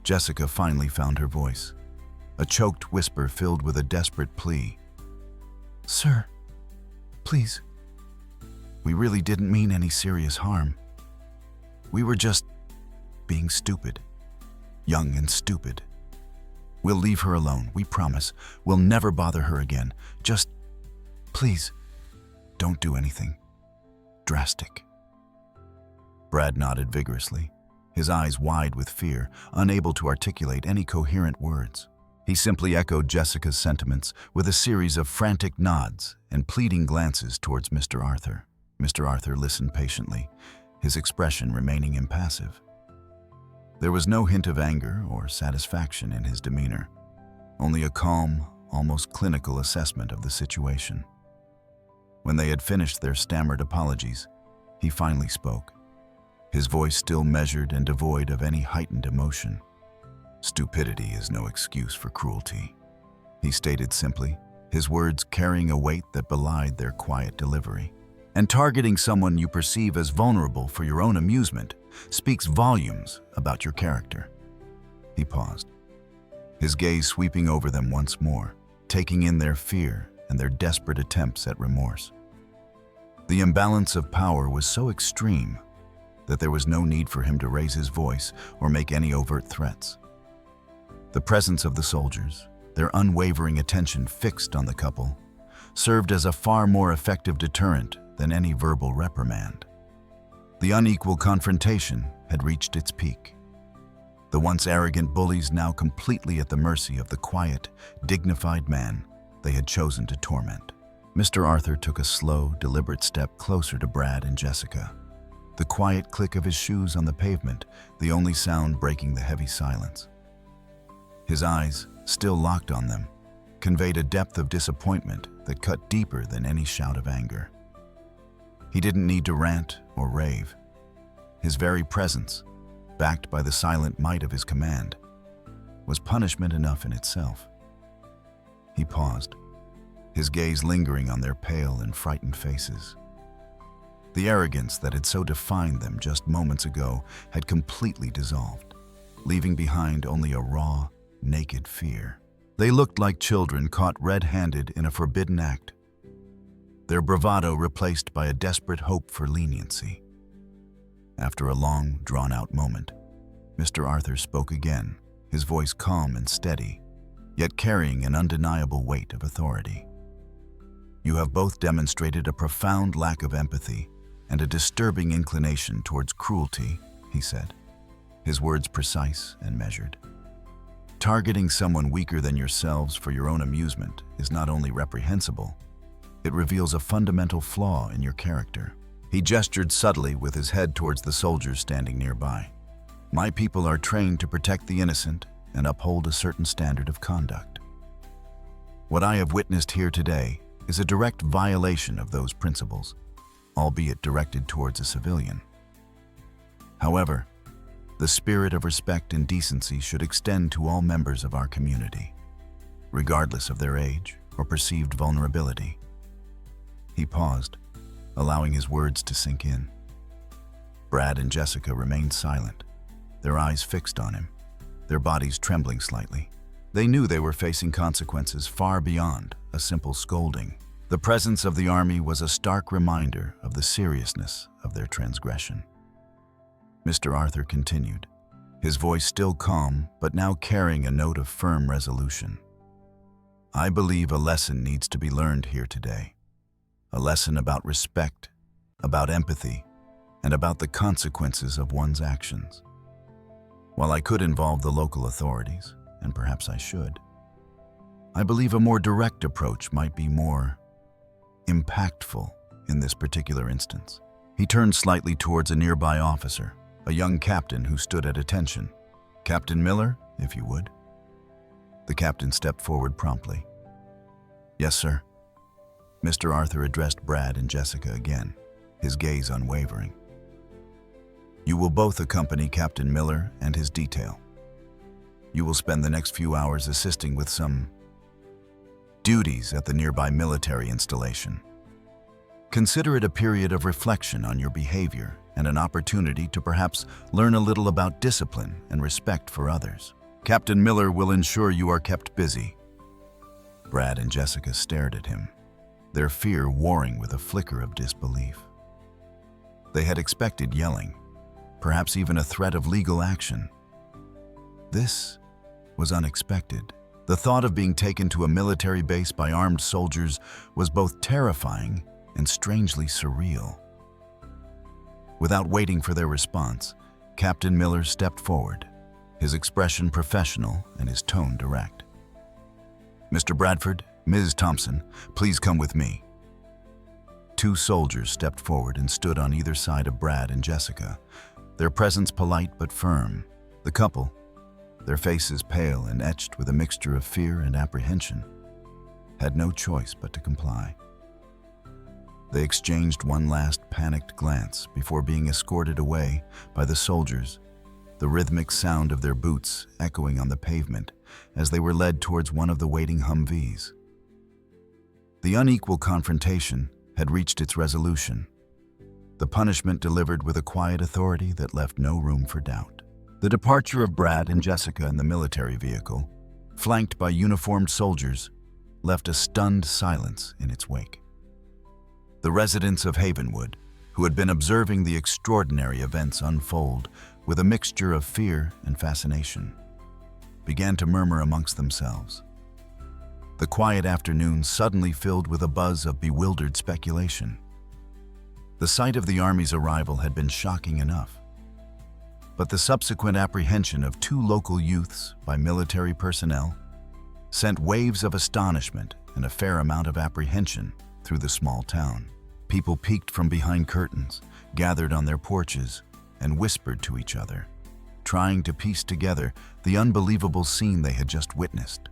S1: Jessica finally found her voice, a choked whisper filled with a desperate plea. "Sir, please, we really didn't mean any serious harm. We were just being stupid, young and stupid. We'll leave her alone, we promise. We'll never bother her again. Just, please, don't do anything drastic." Brad nodded vigorously, his eyes wide with fear, unable to articulate any coherent words. He simply echoed Jessica's sentiments with a series of frantic nods and pleading glances towards Mr. Arthur. Mr. Arthur listened patiently, his expression remaining impassive. There was no hint of anger or satisfaction in his demeanor, only a calm, almost clinical assessment of the situation. When they had finished their stammered apologies, he finally spoke, his voice still measured and devoid of any heightened emotion. "Stupidity is no excuse for cruelty," he stated simply, his words carrying a weight that belied their quiet delivery. "And targeting someone you perceive as vulnerable for your own amusement speaks volumes about your character." He paused, his gaze sweeping over them once more, taking in their fear and their desperate attempts at remorse. The imbalance of power was so extreme that there was no need for him to raise his voice or make any overt threats. The presence of the soldiers, their unwavering attention fixed on the couple, served as a far more effective deterrent than any verbal reprimand. The unequal confrontation had reached its peak. The once arrogant bullies now completely at the mercy of the quiet, dignified man they had chosen to torment. Mr. Arthur took a slow, deliberate step closer to Brad and Jessica. The quiet click of his shoes on the pavement, the only sound breaking the heavy silence. His eyes, still locked on them, conveyed a depth of disappointment that cut deeper than any shout of anger. He didn't need to rant or rave. His very presence, backed by the silent might of his command, was punishment enough in itself. He paused, his gaze lingering on their pale and frightened faces. The arrogance that had so defined them just moments ago had completely dissolved, leaving behind only a raw, naked fear. They looked like children caught red-handed in a forbidden act, their bravado replaced by a desperate hope for leniency. After a long, drawn-out moment, Mr. Arthur spoke again, his voice calm and steady, yet carrying an undeniable weight of authority. "You have both demonstrated a profound lack of empathy and a disturbing inclination towards cruelty," he said, his words precise and measured. "Targeting someone weaker than yourselves for your own amusement is not only reprehensible, it reveals a fundamental flaw in your character." He gestured subtly with his head towards the soldiers standing nearby. "My people are trained to protect the innocent and uphold a certain standard of conduct. What I have witnessed here today is a direct violation of those principles, albeit directed towards a civilian. However, the spirit of respect and decency should extend to all members of our community, regardless of their age or perceived vulnerability." He paused, allowing his words to sink in. Brad and Jessica remained silent, their eyes fixed on him, their bodies trembling slightly. They knew they were facing consequences far beyond a simple scolding. The presence of the army was a stark reminder of the seriousness of their transgression. Mr. Arthur continued, his voice still calm, but now carrying a note of firm resolution. "I believe a lesson needs to be learned here today. A lesson about respect, about empathy, and about the consequences of one's actions. While I could involve the local authorities, and perhaps I should, I believe a more direct approach might be more impactful in this particular instance." He turned slightly towards a nearby officer, a young captain who stood at attention. "Captain Miller, if you would." The captain stepped forward promptly. "Yes, sir." Mr. Arthur addressed Brad and Jessica again, his gaze unwavering. "You will both accompany Captain Miller and his detail. You will spend the next few hours assisting with some duties at the nearby military installation. Consider it a period of reflection on your behavior and an opportunity to perhaps learn a little about discipline and respect for others. Captain Miller will ensure you are kept busy." Brad and Jessica stared at him, their fear warring with a flicker of disbelief. They had expected yelling, perhaps even a threat of legal action. This was unexpected. The thought of being taken to a military base by armed soldiers was both terrifying and strangely surreal. Without waiting for their response, Captain Miller stepped forward, his expression professional and his tone direct. "Mr. Bradford, Ms. Thompson, please come with me." Two soldiers stepped forward and stood on either side of Brad and Jessica, their presence polite but firm. The couple, their faces pale and etched with a mixture of fear and apprehension, had no choice but to comply. They exchanged one last panicked glance before being escorted away by the soldiers, the rhythmic sound of their boots echoing on the pavement as they were led towards one of the waiting Humvees. The unequal confrontation had reached its resolution, the punishment delivered with a quiet authority that left no room for doubt. The departure of Brad and Jessica in the military vehicle, flanked by uniformed soldiers, left a stunned silence in its wake. The residents of Havenwood, who had been observing the extraordinary events unfold with a mixture of fear and fascination, began to murmur amongst themselves. The quiet afternoon suddenly filled with a buzz of bewildered speculation. The sight of the Army's arrival had been shocking enough, but the subsequent apprehension of 2 local youths by military personnel sent waves of astonishment and a fair amount of apprehension through the small town. People peeked from behind curtains, gathered on their porches, and whispered to each other, trying to piece together the unbelievable scene they had just witnessed.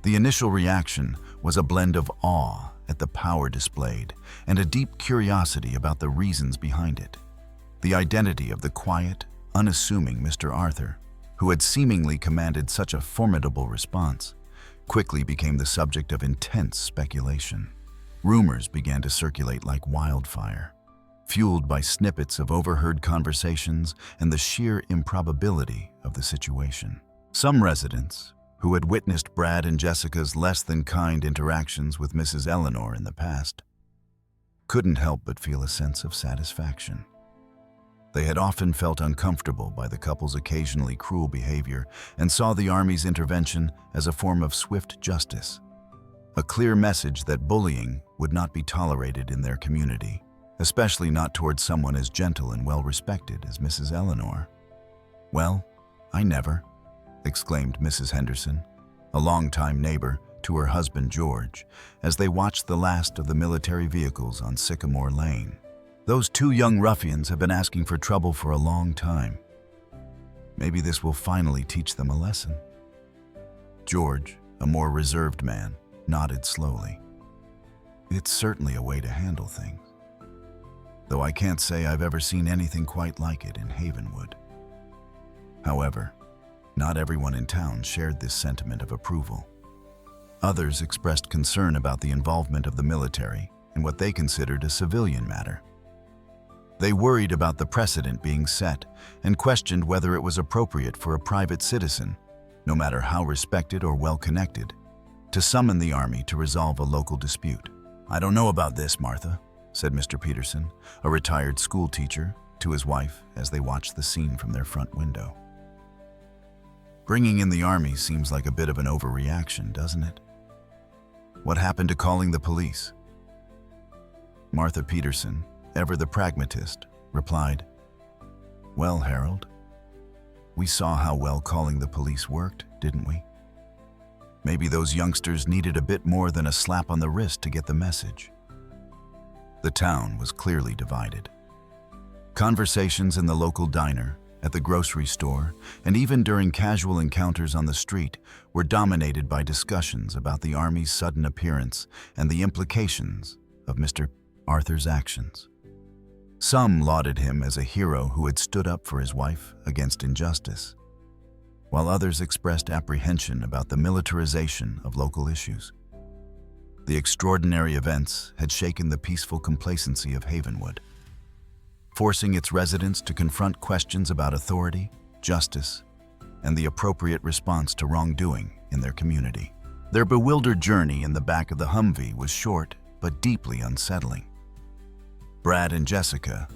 S1: The initial reaction was a blend of awe at the power displayed and a deep curiosity about the reasons behind it. The identity of the quiet, unassuming Mr. Arthur, who had seemingly commanded such a formidable response, quickly became the subject of intense speculation. Rumors began to circulate like wildfire, fueled by snippets of overheard conversations and the sheer improbability of the situation. Some residents, who had witnessed Brad and Jessica's less than kind interactions with Mrs. Eleanor in the past, couldn't help but feel a sense of satisfaction. They had often felt uncomfortable by the couple's occasionally cruel behavior and saw the Army's intervention as a form of swift justice, a clear message that bullying would not be tolerated in their community, especially not towards someone as gentle and well-respected as Mrs. Eleanor. "Well, I never," exclaimed Mrs. Henderson, a longtime neighbor, to her husband George, as they watched the last of the military vehicles on Sycamore Lane. "Those 2 young ruffians have been asking for trouble for a long time. Maybe this will finally teach them a lesson." George, a more reserved man, nodded slowly. "It's certainly a way to handle things, though I can't say I've ever seen anything quite like it in Havenwood." However, not everyone in town shared this sentiment of approval. Others expressed concern about the involvement of the military in what they considered a civilian matter. They worried about the precedent being set and questioned whether it was appropriate for a private citizen, no matter how respected or well-connected, to summon the Army to resolve a local dispute. "I don't know about this, Martha," said Mr. Peterson, a retired school teacher, to his wife as they watched the scene from their front window. "Bringing in the Army seems like a bit of an overreaction, doesn't it? What happened to calling the police?" Martha Peterson, ever the pragmatist, replied, "Well, Harold, we saw how well calling the police worked, didn't we? Maybe those youngsters needed a bit more than a slap on the wrist to get the message." The town was clearly divided. Conversations in the local diner, at the grocery store, and even during casual encounters on the street were dominated by discussions about the Army's sudden appearance and the implications of Mr. Arthur's actions. Some lauded him as a hero who had stood up for his wife against injustice, while others expressed apprehension about the militarization of local issues. The extraordinary events had shaken the peaceful complacency of Havenwood, forcing its residents to confront questions about authority, justice, and the appropriate response to wrongdoing in their community. Their bewildered journey in the back of the Humvee was short but deeply unsettling. Brad and Jessica,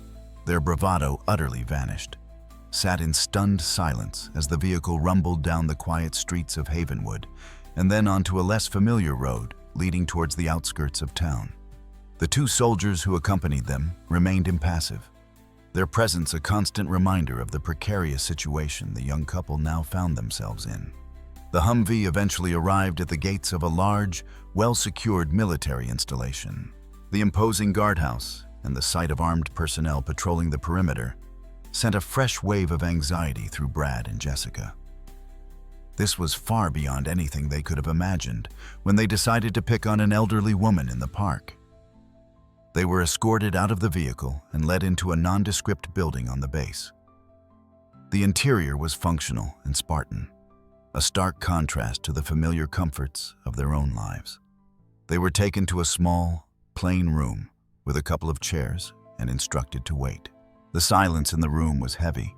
S1: their bravado utterly vanished, sat in stunned silence as the vehicle rumbled down the quiet streets of Havenwood and then onto a less familiar road leading towards the outskirts of town. The 2 soldiers who accompanied them remained impassive, their presence a constant reminder of the precarious situation the young couple now found themselves in. The Humvee eventually arrived at the gates of a large, well-secured military installation. The imposing guardhouse and the sight of armed personnel patrolling the perimeter sent a fresh wave of anxiety through Brad and Jessica. This was far beyond anything they could have imagined when they decided to pick on an elderly woman in the park. They were escorted out of the vehicle and led into a nondescript building on the base. The interior was functional and Spartan, a stark contrast to the familiar comforts of their own lives. They were taken to a small, plain room with a couple of chairs and instructed to wait. The silence in the room was heavy,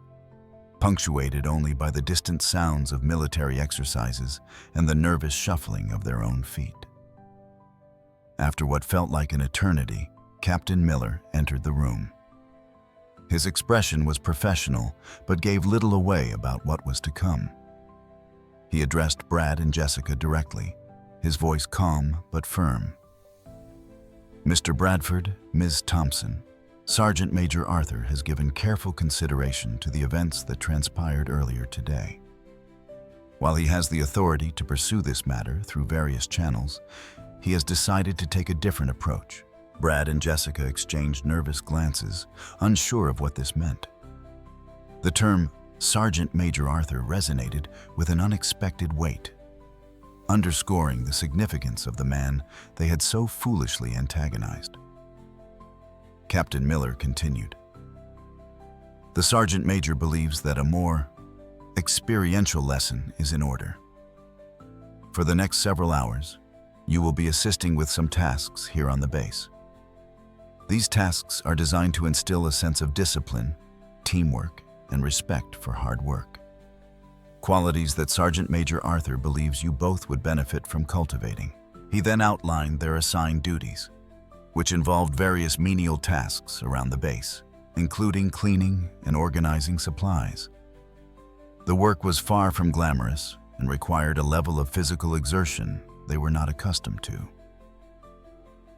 S1: punctuated only by the distant sounds of military exercises and the nervous shuffling of their own feet. After what felt like an eternity, Captain Miller entered the room. His expression was professional, but gave little away about what was to come. He addressed Brad and Jessica directly, his voice calm but firm. "Mr. Bradford, Ms. Thompson, Sergeant Major Arthur has given careful consideration to the events that transpired earlier today. While he has the authority to pursue this matter through various channels, he has decided to take a different approach. Brad and Jessica exchanged nervous glances, unsure of what this meant. The term Sergeant Major Arthur resonated with an unexpected weight, underscoring the significance of the man they had so foolishly antagonized. Captain Miller continued. The Sergeant Major believes that a more experiential lesson is in order. For the next several hours, you will be assisting with some tasks here on the base. These tasks are designed to instill a sense of discipline, teamwork, and respect for hard work. Qualities that Sergeant Major Arthur believes you both would benefit from cultivating. He then outlined their assigned duties, which involved various menial tasks around the base, including cleaning and organizing supplies. The work was far from glamorous and required a level of physical exertion they were not accustomed to.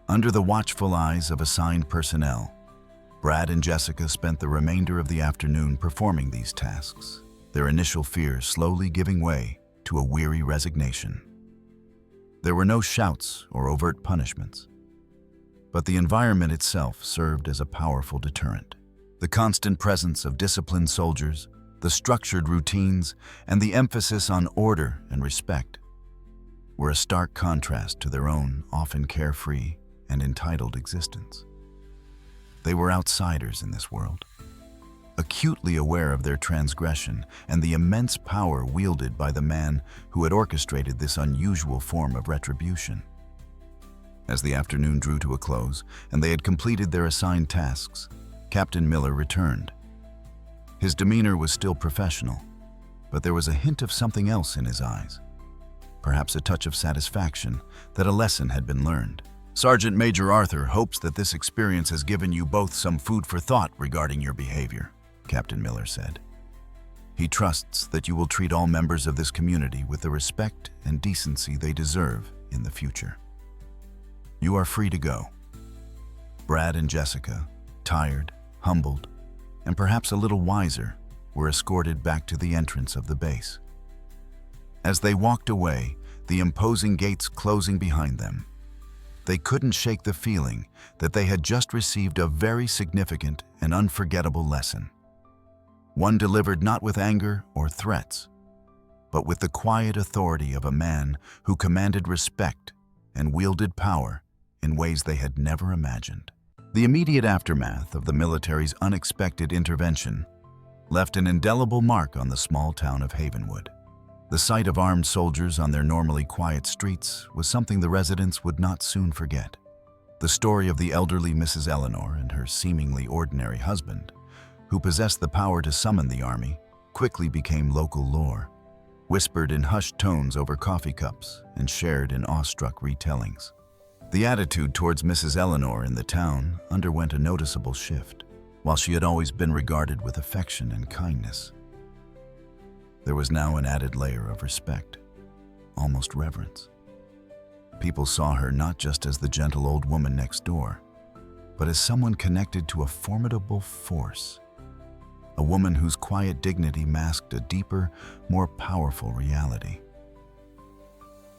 S1: Under the watchful eyes of assigned personnel, Brad and Jessica spent the remainder of the afternoon performing these tasks, their initial fears slowly giving way to a weary resignation. There were no shouts or overt punishments, but the environment itself served as a powerful deterrent. The constant presence of disciplined soldiers, the structured routines, and the emphasis on order and respect were a stark contrast to their own often carefree and entitled existence. They were outsiders in this world, acutely aware of their transgression and the immense power wielded by the man who had orchestrated this unusual form of retribution. As the afternoon drew to a close and they had completed their assigned tasks, Captain Miller returned. His demeanor was still professional, but there was a hint of something else in his eyes, perhaps a touch of satisfaction that a lesson had been learned. Sergeant Major Arthur hopes that this experience has given you both some food for thought regarding your behavior, Captain Miller said. He trusts that you will treat all members of this community with the respect and decency they deserve in the future. You are free to go. Brad and Jessica, tired, humbled, and perhaps a little wiser, were escorted back to the entrance of the base. As they walked away, the imposing gates closing behind them, they couldn't shake the feeling that they had just received a very significant and unforgettable lesson. One delivered not with anger or threats, but with the quiet authority of a man who commanded respect and wielded power in ways they had never imagined. The immediate aftermath of the military's unexpected intervention left an indelible mark on the small town of Havenwood. The sight of armed soldiers on their normally quiet streets was something the residents would not soon forget. The story of the elderly Mrs. Eleanor and her seemingly ordinary husband, who possessed the power to summon the army, quickly became local lore, whispered in hushed tones over coffee cups and shared in awestruck retellings. The attitude towards Mrs. Eleanor in the town underwent a noticeable shift. While she had always been regarded with affection and kindness, there was now an added layer of respect, almost reverence. People saw her not just as the gentle old woman next door, but as someone connected to a formidable force, a woman whose quiet dignity masked a deeper, more powerful reality.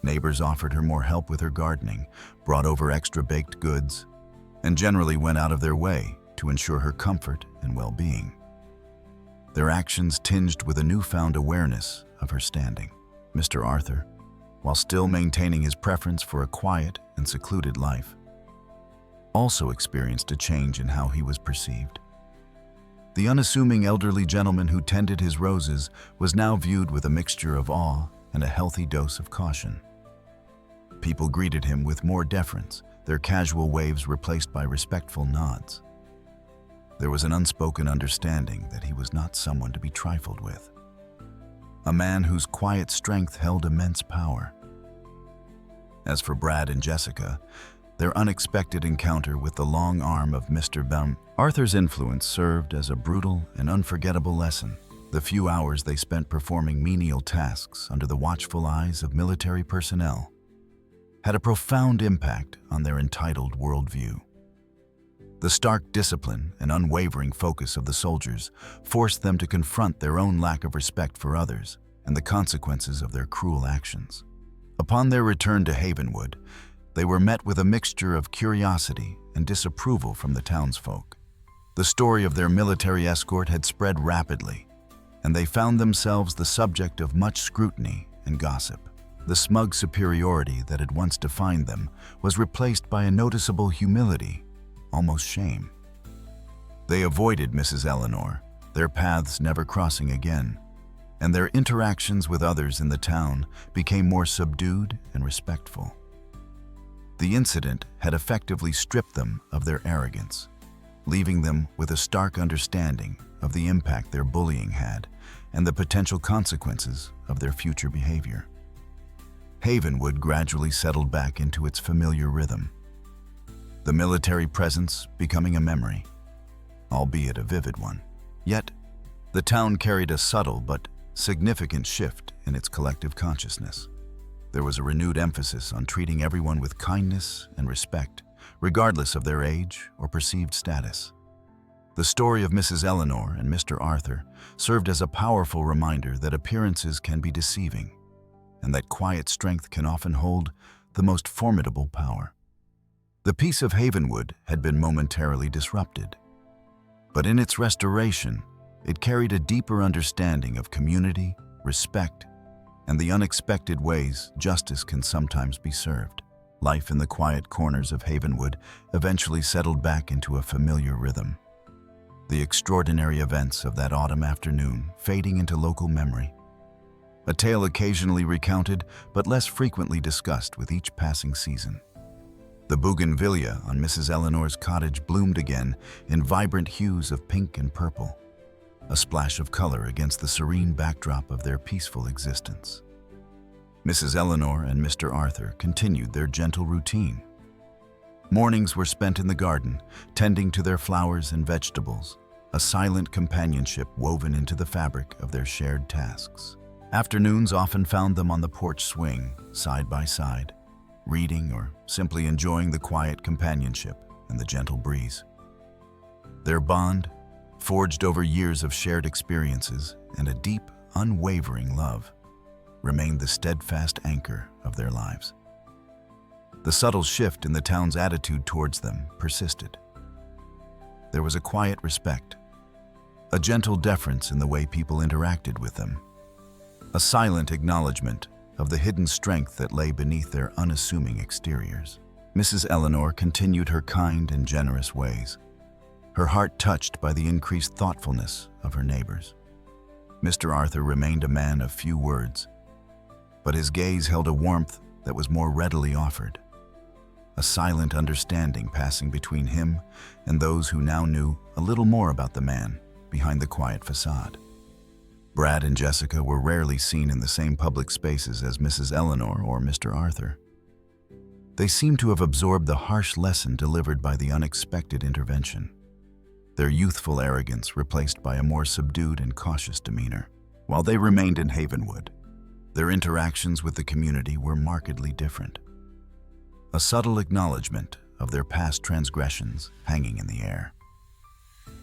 S1: Neighbors offered her more help with her gardening, brought over extra baked goods, and generally went out of their way to ensure her comfort and well-being. Their actions tinged with a newfound awareness of her standing. Mr. Arthur, while still maintaining his preference for a quiet and secluded life, also experienced a change in how he was perceived. The unassuming elderly gentleman who tended his roses was now viewed with a mixture of awe and a healthy dose of caution. People greeted him with more deference, their casual waves replaced by respectful nods. There was an unspoken understanding that he was not someone to be trifled with, a man whose quiet strength held immense power. As for Brad and Jessica, their unexpected encounter with the long arm of Mr. Arthur's influence served as a brutal and unforgettable lesson. The few hours they spent performing menial tasks under the watchful eyes of military personnel had a profound impact on their entitled worldview. The stark discipline and unwavering focus of the soldiers forced them to confront their own lack of respect for others and the consequences of their cruel actions. Upon their return to Havenwood, they were met with a mixture of curiosity and disapproval from the townsfolk. The story of their military escort had spread rapidly, and they found themselves the subject of much scrutiny and gossip. The smug superiority that had once defined them was replaced by a noticeable humility, almost shame. They avoided Mrs. Eleanor, their paths never crossing again, and their interactions with others in the town became more subdued and respectful. The incident had effectively stripped them of their arrogance, leaving them with a stark understanding of the impact their bullying had and the potential consequences of their future behavior. Havenwood gradually settled back into its familiar rhythm, the military presence becoming a memory, albeit a vivid one. Yet, the town carried a subtle but significant shift in its collective consciousness. There was a renewed emphasis on treating everyone with kindness and respect, regardless of their age or perceived status. The story of Mrs. Eleanor and Mr. Arthur served as a powerful reminder that appearances can be deceiving, and that quiet strength can often hold the most formidable power. The peace of Havenwood had been momentarily disrupted, but in its restoration, it carried a deeper understanding of community, respect, and the unexpected ways justice can sometimes be served. Life in the quiet corners of Havenwood eventually settled back into a familiar rhythm, the extraordinary events of that autumn afternoon fading into local memory. A tale occasionally recounted, but less frequently discussed with each passing season. The bougainvillea on Mrs. Eleanor's cottage bloomed again in vibrant hues of pink and purple, a splash of color against the serene backdrop of their peaceful existence. Mrs. Eleanor and Mr. Arthur continued their gentle routine. Mornings were spent in the garden, tending to their flowers and vegetables, a silent companionship woven into the fabric of their shared tasks. Afternoons often found them on the porch swing, side by side, reading or simply enjoying the quiet companionship and the gentle breeze. Their bond, forged over years of shared experiences and a deep, unwavering love, remained the steadfast anchor of their lives. The subtle shift in the town's attitude towards them persisted. There was a quiet respect, a gentle deference in the way people interacted with them, a silent acknowledgement of the hidden strength that lay beneath their unassuming exteriors. Mrs. Eleanor continued her kind and generous ways, her heart touched by the increased thoughtfulness of her neighbors. Mr. Arthur remained a man of few words, but his gaze held a warmth that was more readily offered, a silent understanding passing between him and those who now knew a little more about the man behind the quiet facade. Brad and Jessica were rarely seen in the same public spaces as Mrs. Eleanor or Mr. Arthur. They seemed to have absorbed the harsh lesson delivered by the unexpected intervention, their youthful arrogance replaced by a more subdued and cautious demeanor. While they remained in Havenwood, their interactions with the community were markedly different, a subtle acknowledgement of their past transgressions hanging in the air.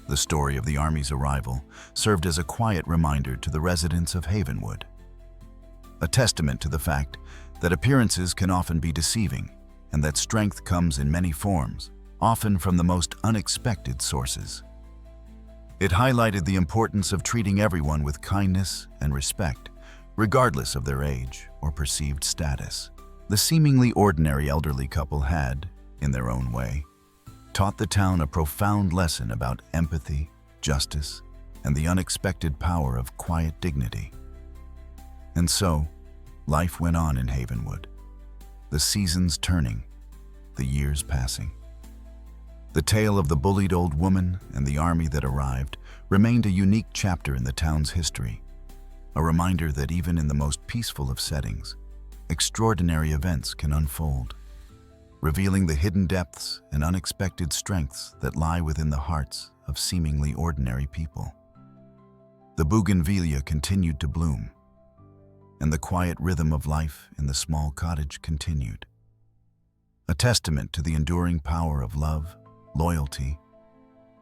S1: The story of the Army's arrival served as a quiet reminder to the residents of Havenwood, a testament to the fact that appearances can often be deceiving and that strength comes in many forms, often from the most unexpected sources. It highlighted the importance of treating everyone with kindness and respect, regardless of their age or perceived status. The seemingly ordinary elderly couple had, in their own way, taught the town a profound lesson about empathy, justice, and the unexpected power of quiet dignity. And so, life went on in Havenwood, the seasons turning, the years passing. The tale of the bullied old woman and the army that arrived remained a unique chapter in the town's history, a reminder that even in the most peaceful of settings, extraordinary events can unfold, revealing the hidden depths and unexpected strengths that lie within the hearts of seemingly ordinary people. The bougainvillea continued to bloom, and the quiet rhythm of life in the small cottage continued, a testament to the enduring power of love, loyalty,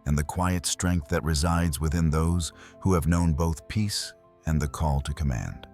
S1: and the quiet strength that resides within those who have known both peace and the call to command.